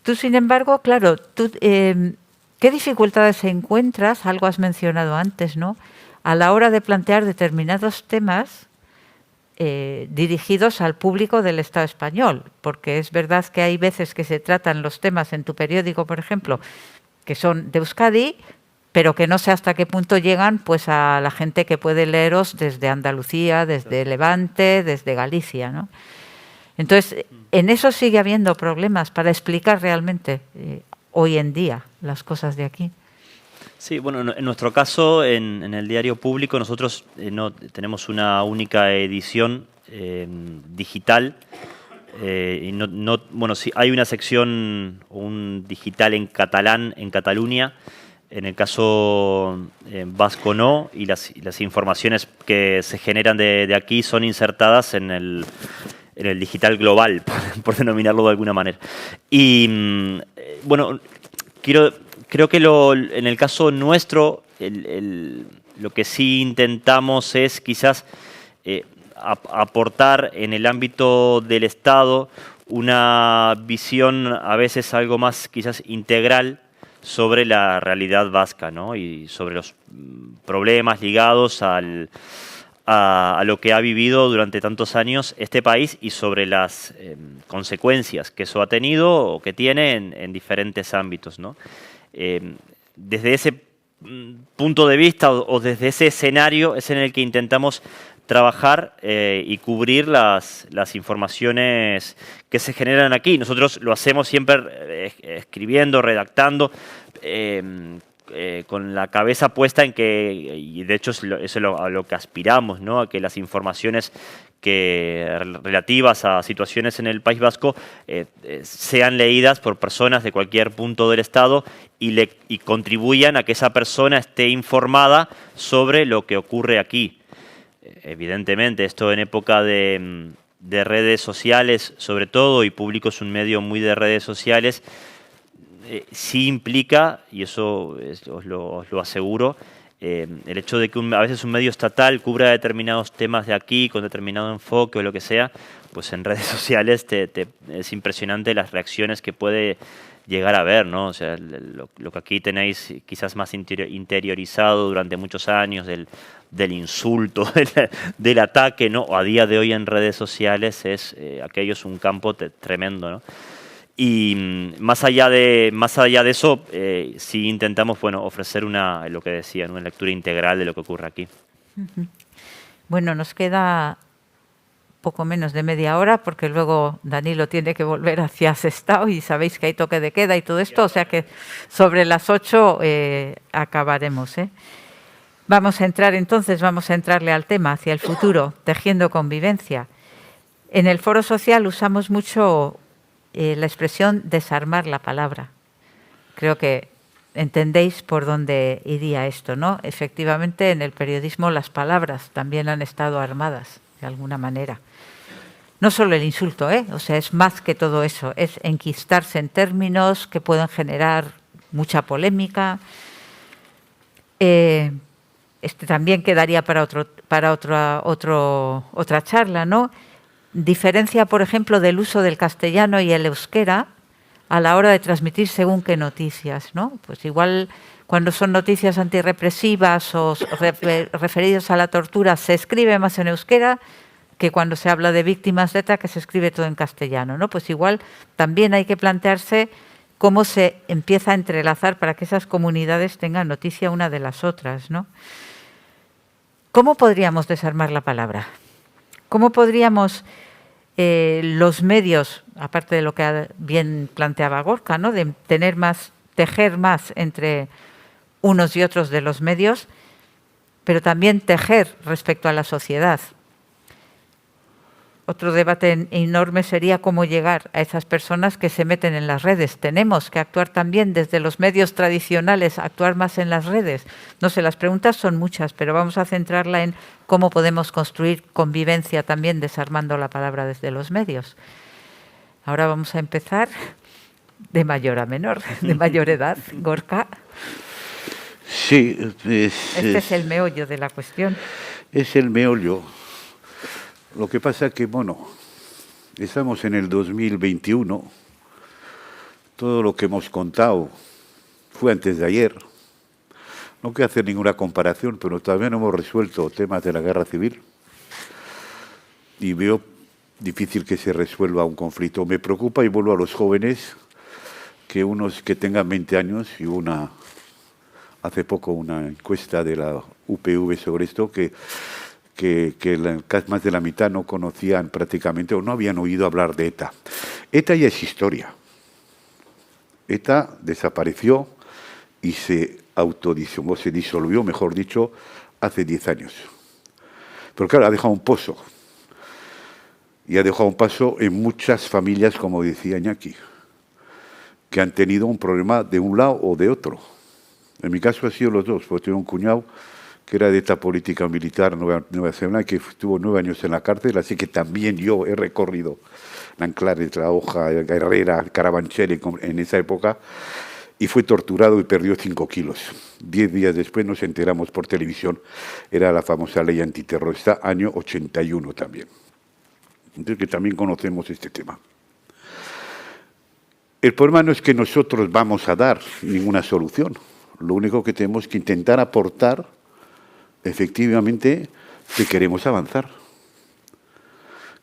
Tú, sin embargo, claro, ¿qué dificultades encuentras? Algo has mencionado antes, ¿no? A la hora de plantear determinados temas dirigidos al público del Estado español. Porque es verdad que hay veces que se tratan los temas en tu periódico, por ejemplo, que son de Euskadi, pero que no sé hasta qué punto llegan pues a la gente que puede leeros desde Andalucía, desde Levante, desde Galicia, ¿no? Entonces, en eso sigue habiendo problemas para explicar realmente hoy en día las cosas de aquí. Sí, bueno, en nuestro caso, en el diario público, nosotros no tenemos una única edición digital. Y bueno, sí, hay una sección, un digital en catalán en Cataluña. En el caso vasco no, y las informaciones que se generan de aquí son insertadas en el digital global, por denominarlo de alguna manera. Y bueno, creo que en el caso nuestro, lo que sí intentamos es quizás aportar en el ámbito del Estado una visión a veces algo más quizás integral sobre la realidad vasca, ¿no? Y sobre los problemas ligados a lo que ha vivido durante tantos años este país y sobre las consecuencias que eso ha tenido o que tiene en diferentes ámbitos, ¿no? Desde ese punto de vista o desde ese escenario es en el que intentamos trabajar y cubrir las informaciones que se generan aquí. Nosotros lo hacemos siempre escribiendo, redactando, con la cabeza puesta en que, y de hecho eso es a lo que aspiramos, ¿no? A que las informaciones relativas a situaciones en el País Vasco sean leídas por personas de cualquier punto del Estado y contribuyan a que esa persona esté informada sobre lo que ocurre aquí. Evidentemente, esto en época de redes sociales, sobre todo, y público es un medio muy de redes sociales, sí implica, y eso os lo aseguro, el hecho de que a veces un medio estatal cubra determinados temas de aquí, con determinado enfoque o lo que sea, pues en redes sociales es impresionante las reacciones que puede llegar a ver, ¿no? O sea, lo que aquí tenéis quizás más interiorizado durante muchos años del insulto, del ataque, ¿no? O a día de hoy en redes sociales aquello es un campo tremendo, ¿no? Y más allá de eso, sí intentamos, bueno, ofrecer lo que decía, una lectura integral de lo que ocurre aquí. Bueno, nos queda poco menos de media hora porque luego Danilo tiene que volver hacia Sestao y sabéis que hay toque de queda y todo esto, o sea que sobre las 8 acabaremos, ¿eh? Vamos a entrarle al tema, hacia el futuro, tejiendo convivencia. En el foro social usamos mucho la expresión desarmar la palabra. Creo que entendéis por dónde iría esto, ¿no? Efectivamente, en el periodismo las palabras también han estado armadas, de alguna manera. No solo el insulto, o sea, es más que todo eso, es enquistarse en términos que pueden generar mucha polémica. También quedaría para otra charla, ¿no? Diferencia, por ejemplo, del uso del castellano y el euskera a la hora de transmitir según qué noticias, ¿no? Pues igual cuando son noticias antirrepresivas o referidas a la tortura se escribe más en euskera que cuando se habla de víctimas de ETA, que se escribe todo en castellano, ¿no? Pues igual también hay que plantearse cómo se empieza a entrelazar para que esas comunidades tengan noticia una de las otras, ¿no? ¿Cómo podríamos desarmar la palabra? ¿Cómo podríamos los medios, aparte de lo que bien planteaba Gorka, ¿no? De tejer más entre unos y otros de los medios, pero también tejer respecto a la sociedad? Otro debate enorme sería cómo llegar a esas personas que se meten en las redes. Tenemos que actuar también desde los medios tradicionales, actuar más en las redes. No sé, las preguntas son muchas, pero vamos a centrarla en cómo podemos construir convivencia también desarmando la palabra desde los medios. Ahora vamos a empezar de mayor a menor, de mayor edad. Gorka. Sí. Este es el meollo de la cuestión. Es el meollo. Lo que pasa es que, bueno, estamos en el 2021, todo lo que hemos contado fue antes de ayer. No quiero hacer ninguna comparación, pero todavía no hemos resuelto temas de la guerra civil y veo difícil que se resuelva un conflicto. Me preocupa, y vuelvo a los jóvenes, que unos que tengan 20 años, y hace poco una encuesta de la UPV sobre esto, que más de la mitad no conocían prácticamente o no habían oído hablar de ETA. ETA ya es historia. ETA desapareció y se disolvió, mejor dicho, hace 10 años. Pero claro, ha dejado un pozo. Y ha dejado un paso en muchas familias, como decía Iñaki, que han tenido un problema de un lado o de otro. En mi caso ha sido los dos, porque tengo un cuñado que era de ETA política militar Nueva Zelanda, que estuvo 9 años en la cárcel, así que también yo he recorrido Nanclares, La Hoja, Herrera, Carabanchel en esa época, y fue torturado y perdió 5 kilos. 10 días después nos enteramos por televisión, era la famosa ley antiterrorista, año 81 también. Entonces que también conocemos este tema. El problema no es que nosotros vamos a dar ninguna solución, lo único que tenemos que intentar aportar efectivamente que queremos avanzar,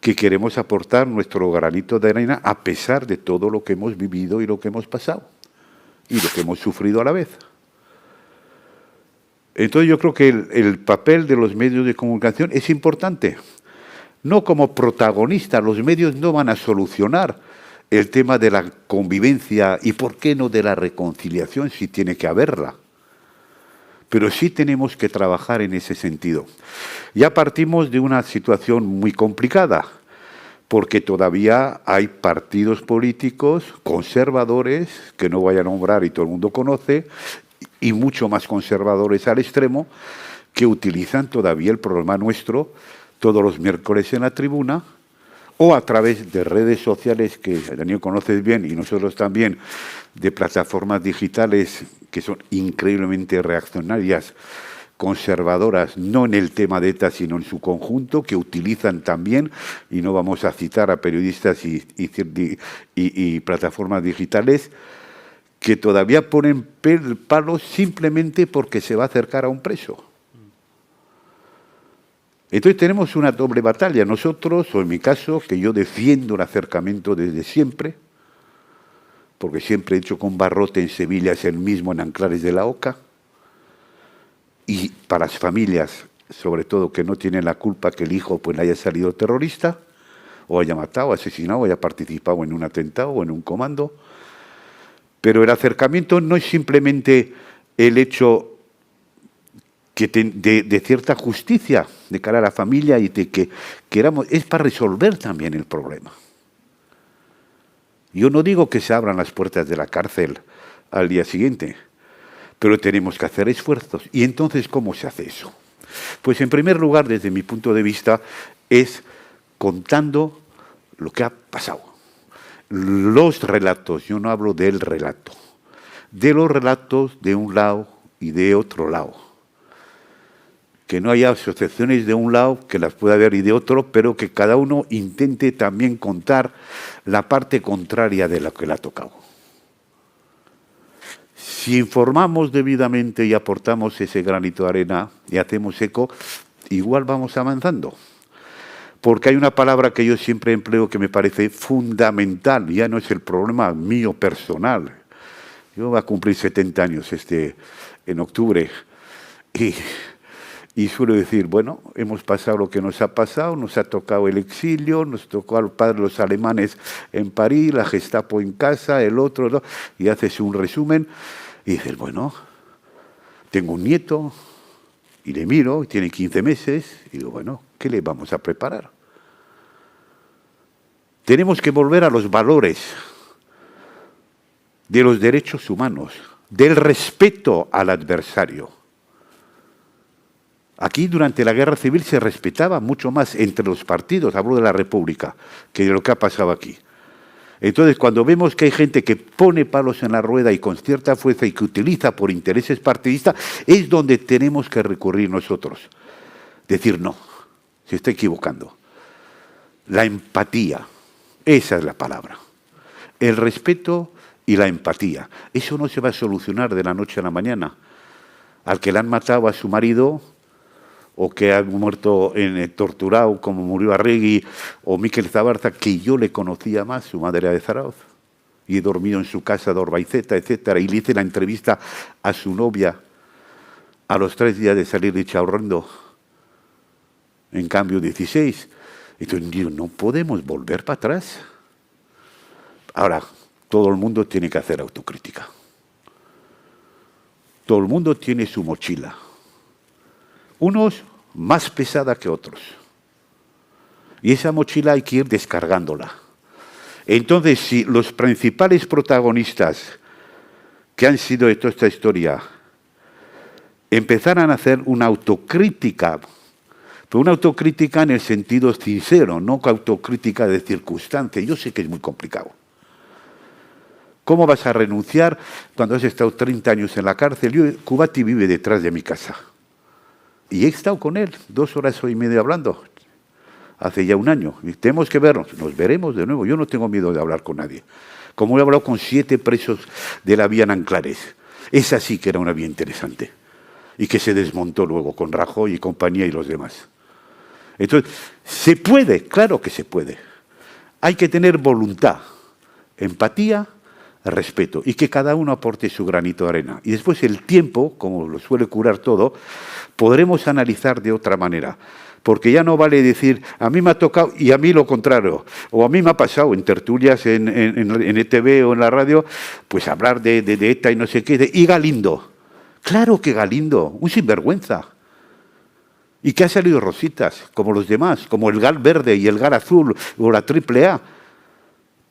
que queremos aportar nuestro granito de arena a pesar de todo lo que hemos vivido y lo que hemos pasado y lo que hemos sufrido a la vez. Entonces yo creo que el papel de los medios de comunicación es importante. No como protagonistas, los medios no van a solucionar el tema de la convivencia y por qué no de la reconciliación si tiene que haberla. Pero sí tenemos que trabajar en ese sentido. Ya partimos de una situación muy complicada, porque todavía hay partidos políticos conservadores, que no voy a nombrar y todo el mundo conoce, y mucho más conservadores al extremo, que utilizan todavía el programa nuestro todos los miércoles en la tribuna, o a través de redes sociales que Daniel conoces bien y nosotros también, de plataformas digitales que son increíblemente reaccionarias, conservadoras, no en el tema de ETA, sino en su conjunto, que utilizan también, y no vamos a citar a periodistas y plataformas digitales, que todavía ponen palos simplemente porque se va a acercar a un preso. Entonces tenemos una doble batalla. Nosotros, o en mi caso, que yo defiendo el acercamiento desde siempre, porque siempre he hecho con Barrote en Sevilla, es el mismo en Anclares de la Oca, y para las familias, sobre todo, que no tienen la culpa que el hijo pues haya salido terrorista, o haya matado, asesinado, o haya participado en un atentado o en un comando. Pero el acercamiento no es simplemente el hecho de cierta justicia de cara a la familia y de que queramos, es para resolver también el problema. Yo no digo que se abran las puertas de la cárcel al día siguiente, pero tenemos que hacer esfuerzos. ¿Y entonces cómo se hace eso? Pues en primer lugar, desde mi punto de vista, es contando lo que ha pasado. Los relatos, yo no hablo del relato, de los relatos de un lado y de otro lado. Que no haya asociaciones de un lado, que las pueda haber y de otro, pero que cada uno intente también contar la parte contraria de lo que le ha tocado. Si informamos debidamente y aportamos ese granito de arena y hacemos eco, igual vamos avanzando. Porque hay una palabra que yo siempre empleo que me parece fundamental, ya no es el problema mío personal. Yo voy a cumplir 70 años en octubre y suelo decir, bueno, hemos pasado lo que nos ha pasado, nos ha tocado el exilio, nos tocó al padre los alemanes en París, la Gestapo en casa, el otro, ¿no? Y haces un resumen y dices, bueno, tengo un nieto y le miro, y tiene 15 meses, y digo, bueno, ¿qué le vamos a preparar? Tenemos que volver a los valores de los derechos humanos, del respeto al adversario. Aquí durante la Guerra Civil se respetaba mucho más entre los partidos, hablo de la República, que de lo que ha pasado aquí. Entonces, cuando vemos que hay gente que pone palos en la rueda y con cierta fuerza y que utiliza por intereses partidistas, es donde tenemos que recurrir nosotros. Decir no, se está equivocando. La empatía, esa es la palabra. El respeto y la empatía. Eso no se va a solucionar de la noche a la mañana. Al que le han matado a su marido, o que ha muerto torturado, como murió Arregui, o Miquel Zabarza, que yo le conocía más, su madre era de Zarauz, y he dormido en su casa de Orbaiceta, etcétera, y le hice la entrevista a su novia a los 3 días de salir de Chaurrendo, en cambio 16. Entonces digo, no podemos volver para atrás. Ahora, todo el mundo tiene que hacer autocrítica. Todo el mundo tiene su mochila. Unos más pesada que otros. Y esa mochila hay que ir descargándola. Entonces, si los principales protagonistas que han sido de toda esta historia empezaran a hacer una autocrítica, pero una autocrítica en el sentido sincero, no autocrítica de circunstancia, yo sé que es muy complicado. ¿Cómo vas a renunciar cuando has estado 30 años en la cárcel? Kubati vive detrás de mi casa. Y he estado con él 2 horas y media hablando, hace ya 1 año. Y tenemos que vernos, nos veremos de nuevo. Yo no tengo miedo de hablar con nadie. Como he hablado con 7 presos de la vía en Anclares. Esa sí que era una vía interesante. Y que se desmontó luego con Rajoy y compañía y los demás. Entonces, ¿se puede? Claro que se puede. Hay que tener voluntad, empatía, respeto, y que cada uno aporte su granito de arena. Y después el tiempo, como lo suele curar todo, podremos analizar de otra manera. Porque ya no vale decir, a mí me ha tocado y a mí lo contrario. O a mí me ha pasado en tertulias en ETV o en la radio, pues hablar de ETA y no sé qué. Y Galindo. Claro que Galindo, un sinvergüenza. Y que ha salido rositas, como los demás, como el GAL verde y el GAL azul o la AAA.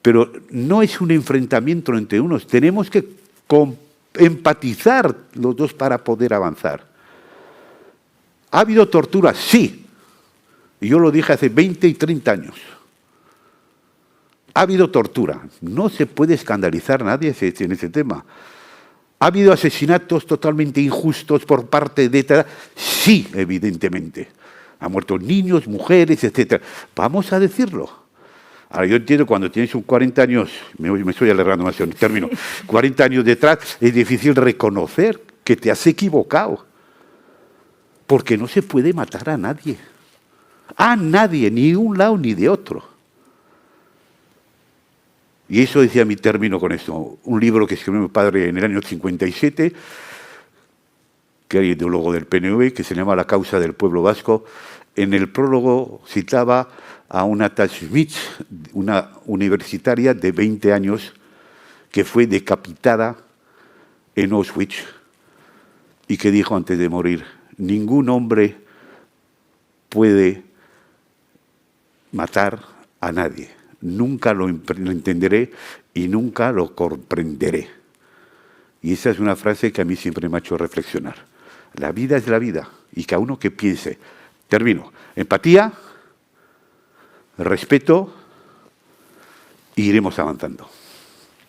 Pero no es un enfrentamiento entre unos. Tenemos que empatizar los dos para poder avanzar. ¿Ha habido tortura? Sí. Y yo lo dije hace 20 y 30 años. Ha habido tortura. No se puede escandalizar nadie en ese tema. ¿Ha habido asesinatos totalmente injustos por parte de ETA? Sí, evidentemente. Han muerto niños, mujeres, etc. Vamos a decirlo. Ahora, yo entiendo cuando tienes un 40 años, me estoy alargando más, termino, 40 años detrás, es difícil reconocer que te has equivocado. Porque no se puede matar a nadie. A nadie, ni de un lado ni de otro. Y eso decía mi término con esto. Un libro que escribió mi padre en el año 57, que era ideólogo del PNV, que se llama La causa del pueblo vasco. En el prólogo citaba a una Schmidt, una universitaria de 20 años, que fue decapitada en Auschwitz y que dijo antes de morir, ningún hombre puede matar a nadie. Nunca lo entenderé y nunca lo comprenderé. Y esa es una frase que a mí siempre me ha hecho reflexionar. La vida es la vida, y cada uno que piense. Termino. Empatía, respeto, e iremos avanzando.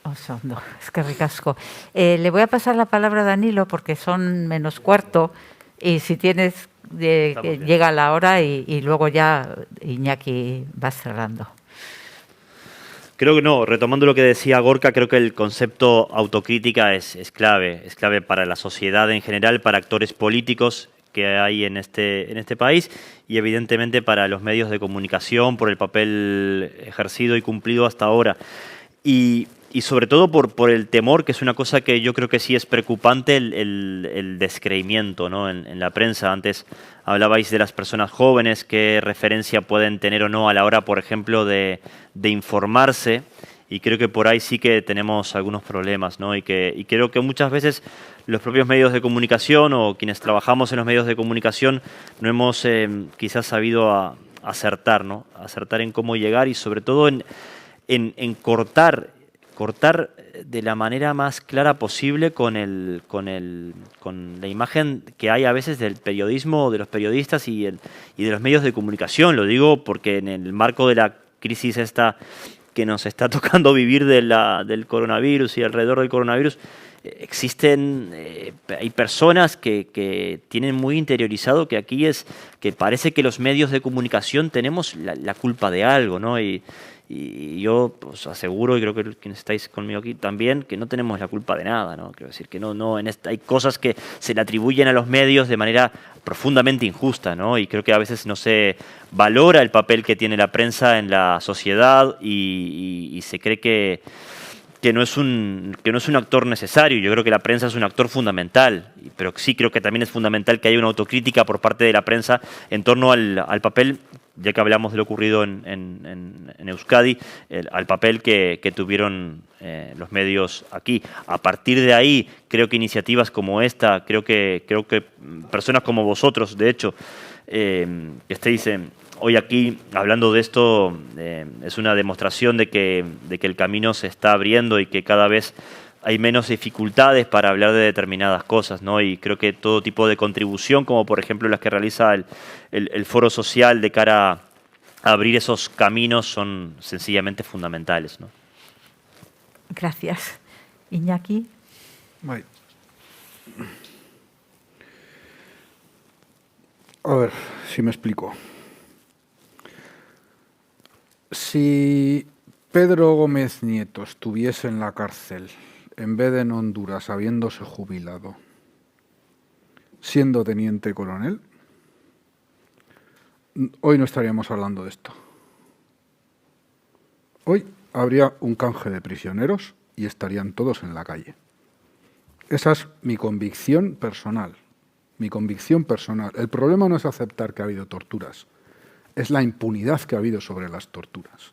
Oso ondo, eskerrik asko. Le voy a pasar la palabra a Danilo porque son menos cuarto y si tienes, llega la hora y luego ya Iñaki va cerrando. Creo que no, retomando lo que decía Gorka, creo que el concepto autocrítica es clave para la sociedad en general, para actores políticos que hay en este país y evidentemente para los medios de comunicación por el papel ejercido y cumplido hasta ahora. Y sobre todo por el temor, que es una cosa que yo creo que sí es preocupante, el descreimiento, ¿no? En la prensa. Antes hablabais de las personas jóvenes, qué referencia pueden tener o no a la hora, por ejemplo, de informarse. Y creo que por ahí sí que tenemos algunos problemas, ¿no? Y creo que muchas veces los propios medios de comunicación o quienes trabajamos en los medios de comunicación no hemos quizás sabido acertar, ¿no? Acertar en cómo llegar y sobre todo en cortar de la manera más clara posible con la imagen que hay a veces del periodismo, de los periodistas y de los medios de comunicación. Lo digo porque en el marco de la crisis esta que nos está tocando vivir del coronavirus y alrededor del coronavirus, hay personas que tienen muy interiorizado que aquí que parece que los medios de comunicación tenemos la culpa de algo, ¿no? Y yo os aseguro, y creo que quienes estáis conmigo aquí también, que no tenemos la culpa de nada, ¿no? Quiero decir que hay cosas que se le atribuyen a los medios de manera profundamente injusta, ¿no? Y creo que a veces no se valora el papel que tiene la prensa en la sociedad y se cree que no es un actor necesario. Yo creo que la prensa es un actor fundamental, pero sí creo que también es fundamental que haya una autocrítica por parte de la prensa en torno al papel, ya que hablamos de lo ocurrido en Euskadi, al papel que tuvieron los medios aquí. A partir de ahí, creo que iniciativas como esta, creo que personas como vosotros, de hecho, que estéis hoy aquí hablando de esto, es una demostración de que el camino se está abriendo y que cada vez hay menos dificultades para hablar de determinadas cosas, ¿no? Y creo que todo tipo de contribución, como por ejemplo las que realiza el Foro Social de cara a abrir esos caminos, son sencillamente fundamentales, ¿no? Gracias. Iñaki. Bai. A ver, si me explico. Si Pedro Gómez Nieto estuviese en la cárcel en vez de en Honduras, habiéndose jubilado, siendo teniente coronel, hoy no estaríamos hablando de esto. Hoy habría un canje de prisioneros y estarían todos en la calle. Esa es mi convicción personal. Mi convicción personal. El problema no es aceptar que ha habido torturas, es la impunidad que ha habido sobre las torturas.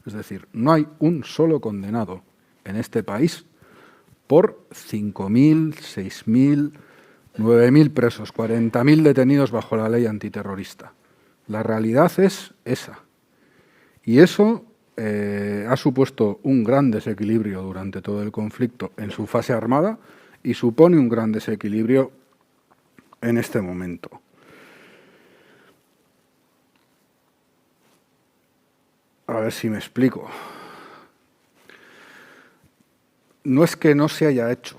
Es decir, no hay un solo condenado en este país por 5.000, 6.000, 9.000 presos, 40.000 detenidos bajo la ley antiterrorista. La realidad es esa. Y eso ha supuesto un gran desequilibrio durante todo el conflicto en su fase armada y supone un gran desequilibrio en este momento. A ver si me explico. No es que no se haya hecho.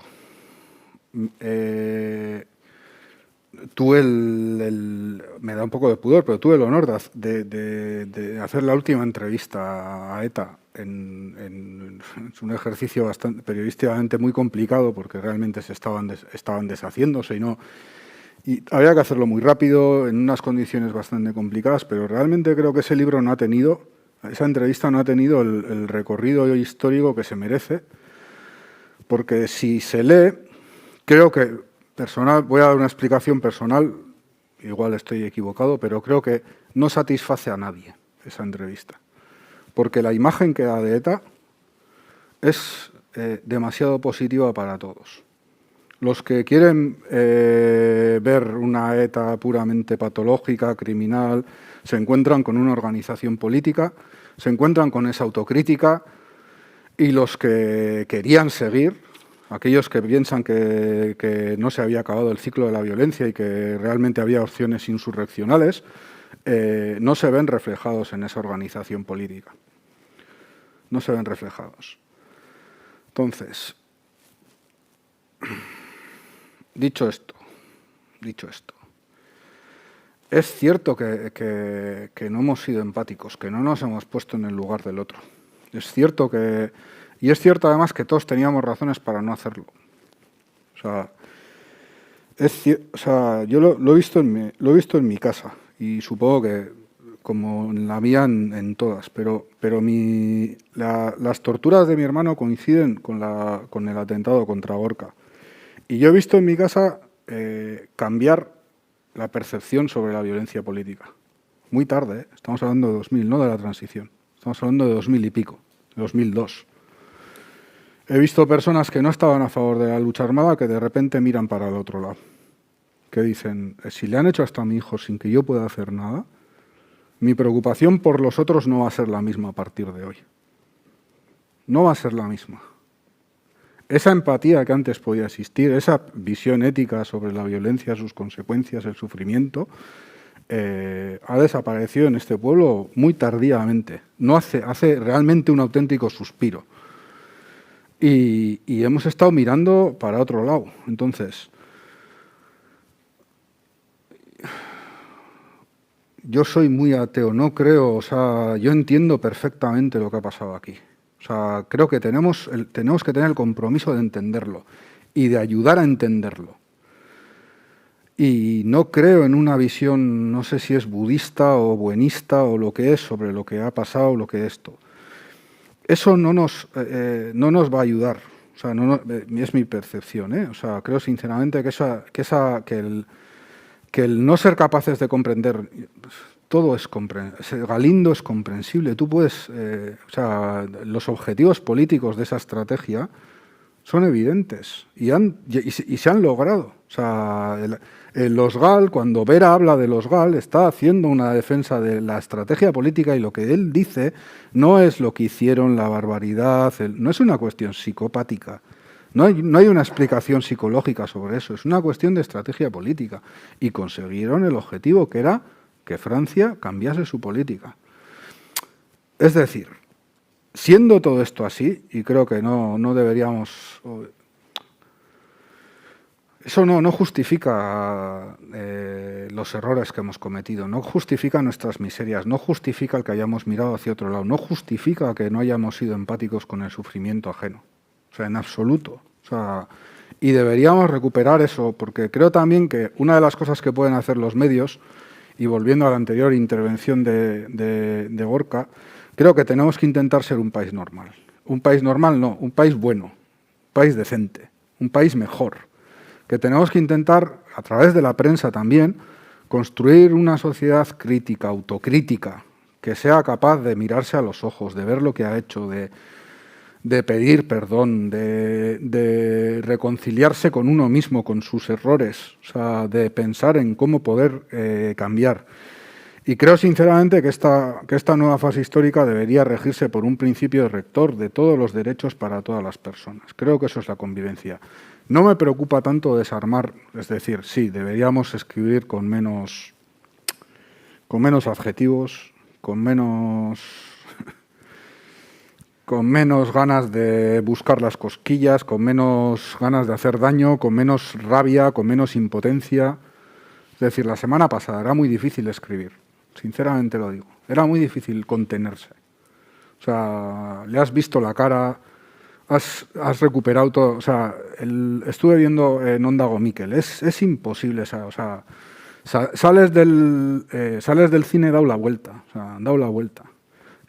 Tuve me da un poco de pudor, pero tuve el honor de hacer la última entrevista a ETA en un ejercicio periodísticamente muy complicado porque realmente estaban deshaciéndose y había que hacerlo muy rápido, en unas condiciones bastante complicadas, pero realmente creo que esa entrevista no ha tenido el recorrido histórico que se merece, porque si se lee, creo que voy a dar una explicación personal, igual estoy equivocado, pero creo que no satisface a nadie esa entrevista, porque la imagen que da de ETA es demasiado positiva para todos. Los que quieren ver una ETA puramente patológica, criminal, se encuentran con una organización política, se encuentran con esa autocrítica, y los que querían seguir aquellos que piensan que no se había acabado el ciclo de la violencia y que realmente había opciones insurreccionales, no se ven reflejados en esa organización política. No se ven reflejados. Entonces, dicho esto, es cierto que no hemos sido empáticos, que no nos hemos puesto en el lugar del otro. Es cierto y es cierto además que todos teníamos razones para no hacerlo. O sea, yo lo he visto en mi casa y supongo que como en la mía en todas, pero las torturas de mi hermano coinciden con el atentado contra Gorka. Y yo he visto en mi casa cambiar la percepción sobre la violencia política. Muy tarde, ¿eh? Estamos hablando de 2000, no de la transición. Estamos hablando de 2000 y pico, 2002. He visto personas que no estaban a favor de la lucha armada que de repente miran para el otro lado. Que dicen, si le han hecho esto a mi hijo sin que yo pueda hacer nada, mi preocupación por los otros no va a ser la misma a partir de hoy. No va a ser la misma. Esa empatía que antes podía existir, esa visión ética sobre la violencia, sus consecuencias, el sufrimiento, ha desaparecido en este pueblo muy tardíamente. No hace realmente un auténtico suspiro. Y hemos estado mirando para otro lado. Entonces, yo soy muy ateo, no creo, o sea, yo entiendo perfectamente lo que ha pasado aquí. O sea, creo que tenemos que tener el compromiso de entenderlo y de ayudar a entenderlo. Y no creo en una visión, no sé si es budista o buenista o lo que es sobre lo que ha pasado, lo que es esto. Eso no nos va a ayudar. O sea, es mi percepción, ¿eh? O sea, creo sinceramente que el no ser capaces de comprender todo es comprensible. Galindo es comprensible. Tú puedes, o sea, los objetivos políticos de esa estrategia son evidentes y se han logrado. O sea, los GAL, cuando Vera habla de los GAL, está haciendo una defensa de la estrategia política y lo que él dice no es lo que hicieron, la barbaridad, no es una cuestión psicopática. No hay una explicación psicológica sobre eso, es una cuestión de estrategia política. Y consiguieron el objetivo que era que Francia cambiase su política. Es decir, siendo todo esto así, y creo que no deberíamos... Eso no justifica los errores que hemos cometido, no justifica nuestras miserias, no justifica el que hayamos mirado hacia otro lado, no justifica que no hayamos sido empáticos con el sufrimiento ajeno. O sea, en absoluto. O sea, y deberíamos recuperar eso, porque creo también que una de las cosas que pueden hacer los medios, y volviendo a la anterior intervención de Gorka, creo que tenemos que intentar ser un país normal. Un país normal no, un país bueno, un país decente, un país mejor. Que tenemos que intentar, a través de la prensa también, construir una sociedad crítica, autocrítica, que sea capaz de mirarse a los ojos, de ver lo que ha hecho, de pedir perdón, de reconciliarse con uno mismo, con sus errores, o sea, de pensar en cómo poder cambiar. Y creo sinceramente que esta nueva fase histórica debería regirse por un principio rector de todos los derechos para todas las personas. Creo que eso es la convivencia. No me preocupa tanto desarmar, es decir, sí, deberíamos escribir con menos adjetivos, con menos ganas de buscar las cosquillas, con menos ganas de hacer daño, con menos rabia, con menos impotencia. Es decir, la semana pasada era muy difícil escribir, sinceramente lo digo. Era muy difícil contenerse. O sea, le has visto la cara, has recuperado todo. O sea, estuve viendo en Ondago Miquel, es imposible. O sea, sales del cine, dado la vuelta. O sea, han dado la vuelta.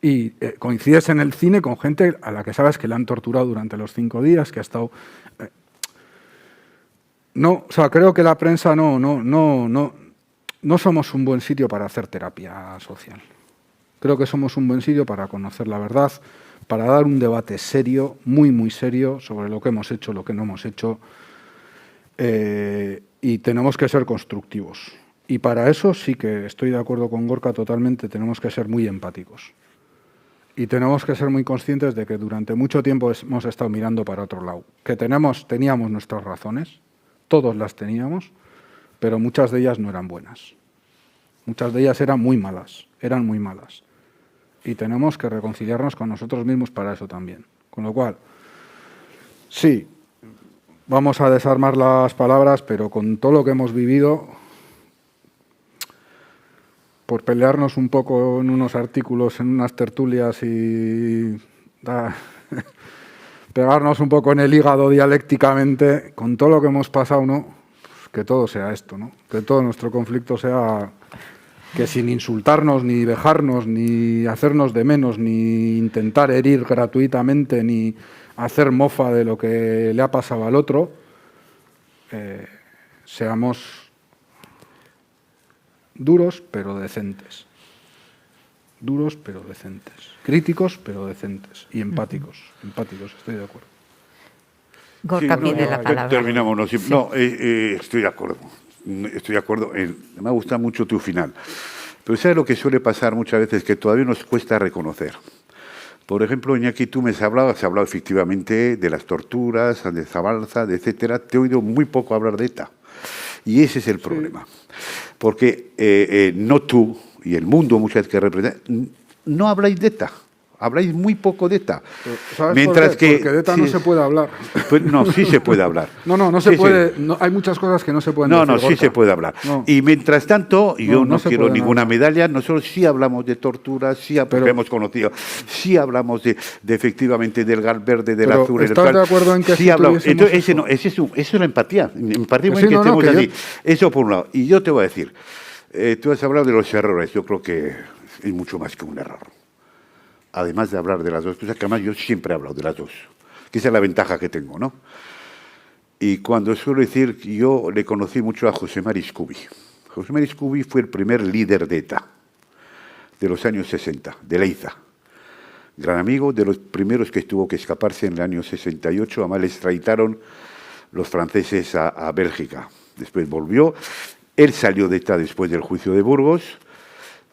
Y coincides en el cine con gente a la que sabes que le han torturado durante los 5 días, que ha estado... No, o sea, creo que la prensa no somos un buen sitio para hacer terapia social. Creo que somos un buen sitio para conocer la verdad, para dar un debate serio, muy, muy serio, sobre lo que hemos hecho, lo que no hemos hecho, y tenemos que ser constructivos. Y para eso sí que estoy de acuerdo con Gorka totalmente, tenemos que ser muy empáticos. Y tenemos que ser muy conscientes de que durante mucho tiempo hemos estado mirando para otro lado. Que teníamos nuestras razones, todos las teníamos, pero muchas de ellas no eran buenas. Muchas de ellas eran muy malas. Y tenemos que reconciliarnos con nosotros mismos para eso también. Con lo cual, sí, vamos a desarmar las palabras, pero con todo lo que hemos vivido, por pelearnos un poco en unos artículos, en unas tertulias y pegarnos un poco en el hígado dialécticamente, con todo lo que hemos pasado, ¿no? Pues que todo sea esto, ¿no? Que todo nuestro conflicto sea que sin insultarnos, ni vejarnos, ni hacernos de menos, ni intentar herir gratuitamente, ni hacer mofa de lo que le ha pasado al otro, seamos duros pero decentes. Duros pero decentes. Críticos pero decentes. Y empáticos. Empáticos, estoy de acuerdo. Gorka pide la palabra. Terminamos. No, estoy de acuerdo. Estoy de acuerdo. Me ha gustado mucho tu final. Pero ¿sabes lo que suele pasar muchas veces? Que todavía nos cuesta reconocer. Por ejemplo, Iñaki, tú me has hablado efectivamente de las torturas, de Zabalza, etcétera. Te he oído muy poco hablar de ETA. Y ese es el problema. Porque no tú y el mundo muchas veces que representa, no habláis de ETA. Habláis muy poco de ETA. ¿Sabes Mientras por qué? que Porque de ETA no se puede hablar. Pues no, sí se puede hablar. No se puede. No, hay muchas cosas que no se pueden decir. Sí Gorka. se puede hablar. No. Y mientras tanto, yo no se quiero puede ninguna nada. medalla, nosotros sí hablamos de torturas, porque hemos conocido, sí hablamos de efectivamente del Galverde, del Pero azul, ¿estás de acuerdo en que sí si hablamos. tuviésemos Entonces, eso es la empatía. Empatía Que en sí, que estemos que así. Eso por un lado. Y yo te voy a decir, tú has hablado de los errores, yo creo que es mucho más que un error. Además de hablar de las dos cosas, que además yo siempre he hablado de las dos, que esa es la ventaja que tengo, ¿no? Y cuando suelo decir, yo le conocí mucho a José Mari Scubi. José Mari Scubi fue el primer líder de ETA de los años 60, de Leiza. Gran amigo, de los primeros que tuvo que escaparse en el año 68, además le extraditaron los franceses a Bélgica. Después volvió, él salió de ETA después del juicio de Burgos,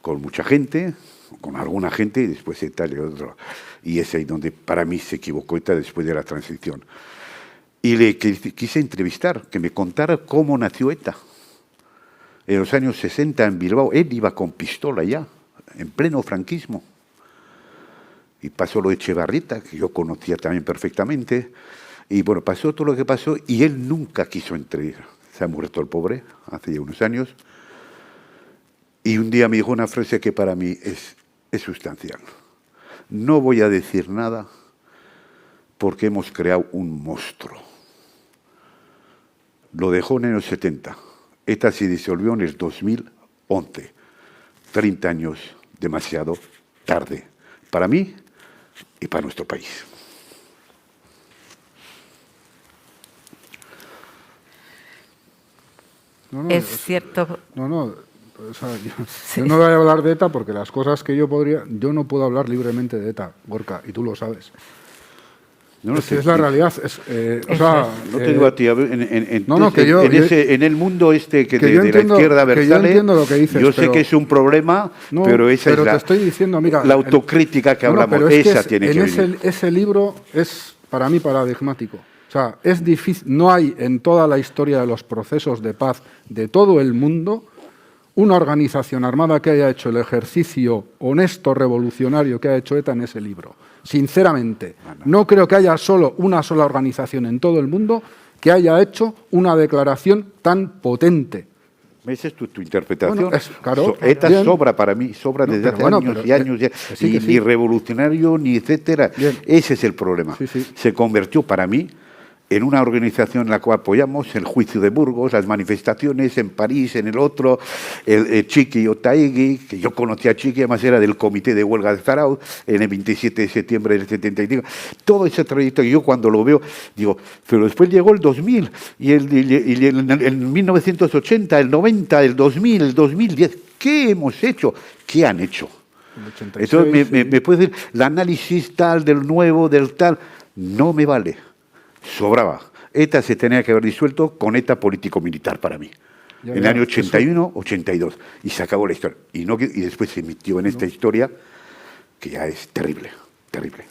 con mucha gente, con alguna gente, y después ETA y otro. Y es ahí donde para mí se equivocó ETA después de la transición. Y le quise entrevistar, que me contara cómo nació ETA. En los años 60 en Bilbao, él iba con pistola ya, en pleno franquismo. Y pasó lo de Echevarrieta, que yo conocía también perfectamente. Y bueno, pasó todo lo que pasó y él nunca quiso entregar. Se ha muerto el pobre, hace ya unos años. Y un día me dijo una frase que para mí es sustancial. No voy a decir nada porque hemos creado un monstruo. Lo dejó en los 70. ETA se disolvió en el 2011. 30 años demasiado tarde. Para mí y para nuestro país. Es cierto. O sea, yo no voy a hablar de ETA porque las cosas que yo no puedo hablar libremente de ETA, Gorka, y tú lo sabes. Es la realidad. No te digo a ti, en el mundo este que de la izquierda versale, yo entiendo lo que dices, yo sé que es un problema, pero esa es te estoy diciendo, mira, la autocrítica que hablamos, pero esa tiene que venir. Ese libro es para mí paradigmático. O sea, es difícil, no hay en toda la historia de los procesos de paz de todo el mundo una organización armada que haya hecho el ejercicio honesto revolucionario que ha hecho ETA en ese libro. Sinceramente, no creo que haya una sola organización en todo el mundo que haya hecho una declaración tan potente. Esa es tu interpretación. Bueno, claro, ETA bien. sobra para mí, sobra desde hace años y años. Sí. Ni revolucionario, ni etcétera. Bien. Ese es el problema. Sí. Se convirtió para mí en una organización en la cual apoyamos el juicio de Burgos, las manifestaciones en París, en el otro, el Chiqui Otaegui, que yo conocí a Chiqui, además era del comité de huelga de Zarauz, en el 27 de septiembre del 75. Todo ese trayecto, yo cuando lo veo, digo, pero después llegó el 2000, y el 1980, el 90, el 2000, el 2010. ¿Qué hemos hecho? ¿Qué han hecho? El 86, entonces me puede decir, el análisis tal, del nuevo, del tal, no me vale. Sobraba. ETA se tenía que haber disuelto con ETA político-militar para mí. En el año 81, 82. Y se acabó la historia. Y después se emitió en esta historia que ya es terrible, terrible.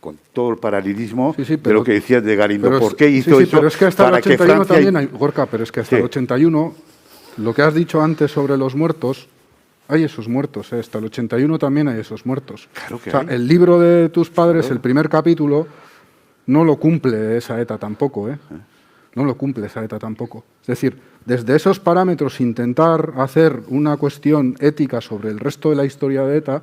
Con todo el paralelismo Sí, sí, de lo que decías de Galindo. pero ¿Por qué sí, hizo sí, eso? pero es que hasta el para que 81 Francia también hay, Gorka, pero es que hasta Sí. el 81, lo que has dicho antes sobre los muertos, hay esos muertos, ¿eh? Hasta el 81 también hay esos muertos. Claro que o sea, hay. el libro de tus padres, Claro. el primer capítulo, no lo cumple esa ETA tampoco, ¿eh? No lo cumple esa ETA tampoco. Es decir, desde esos parámetros intentar hacer una cuestión ética sobre el resto de la historia de ETA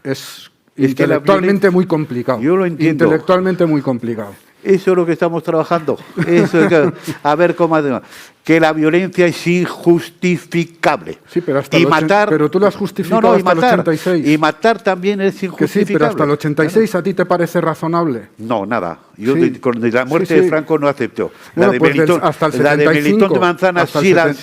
es Es que la intelectualmente violencia- muy complicado. Yo lo entiendo. Intelectualmente muy complicado. Eso es lo que estamos trabajando. Eso es a ver cómo hacemos. Que la violencia es injustificable. Sí, pero hasta y el matar. pero tú lo has justificado no, y hasta el matar, 86. Y matar también es Que sí, injustificable. pero hasta el 86 a ti te parece razonable. No, nada. Yo Sí. con la muerte Sí, sí. de Franco no acepto. Bueno, La de pues Melitón, hasta el la de 75, Melitón de Manzana hasta el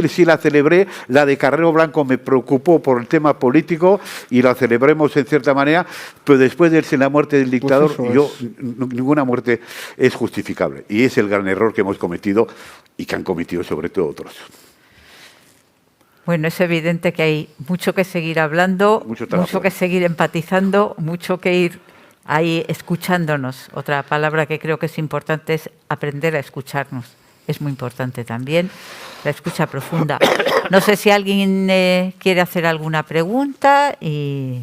sí la celebré. La de Carrero Blanco me preocupó por el tema político y la celebremos en cierta manera, pero después de la muerte del dictador, eso ninguna muerte es justificable. Y es el gran error que hemos cometido y que han cometido sobre todo otros. Bueno, es evidente que hay mucho que seguir hablando, Mucho trabajo. mucho que seguir empatizando, mucho que ir ahí escuchándonos. Otra palabra que creo que es importante es aprender a escucharnos. Es muy importante también la escucha profunda. No sé si alguien quiere hacer alguna pregunta y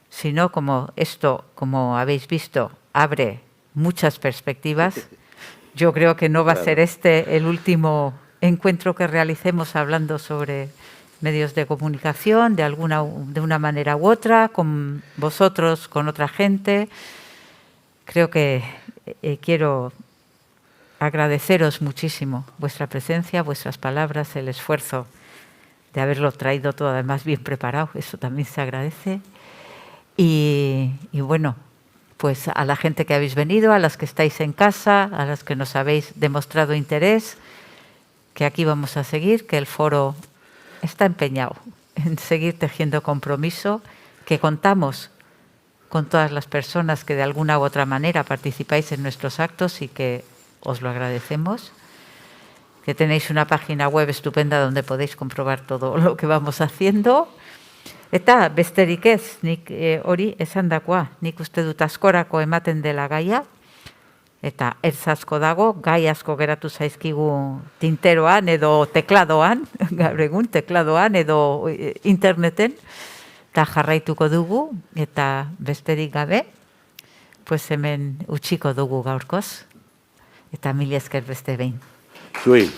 si no, como esto, como habéis visto, abre muchas perspectivas. Yo creo que no va a ser este el último encuentro que realicemos hablando sobre medios de comunicación de una manera u otra, con vosotros, con otra gente. Creo que quiero agradeceros muchísimo vuestra presencia, vuestras palabras, el esfuerzo de haberlo traído todo además bien preparado, eso también se agradece. Y bueno, pues a la gente que habéis venido, a las que estáis en casa, a las que nos habéis demostrado interés, que aquí vamos a seguir, que el foro está empeñado en seguir tejiendo compromiso, que contamos con todas las personas que de alguna u otra manera participáis en nuestros actos y que os lo agradecemos, que tenéis una página web estupenda donde podéis comprobar todo lo que vamos haciendo. Eta besterik ez, nik hori esandakoa, nik uste dut askorako ematen dela gaia, eta ertz asko dago, gai asko geratu zaizkigu tinteroan edo tekladoan, gaur egun tekladoan edo interneten, eta jarraituko dugu, eta besterik gabe, pues hemen utziko dugu gaurkoz, eta mila esker beste behin. Zuei.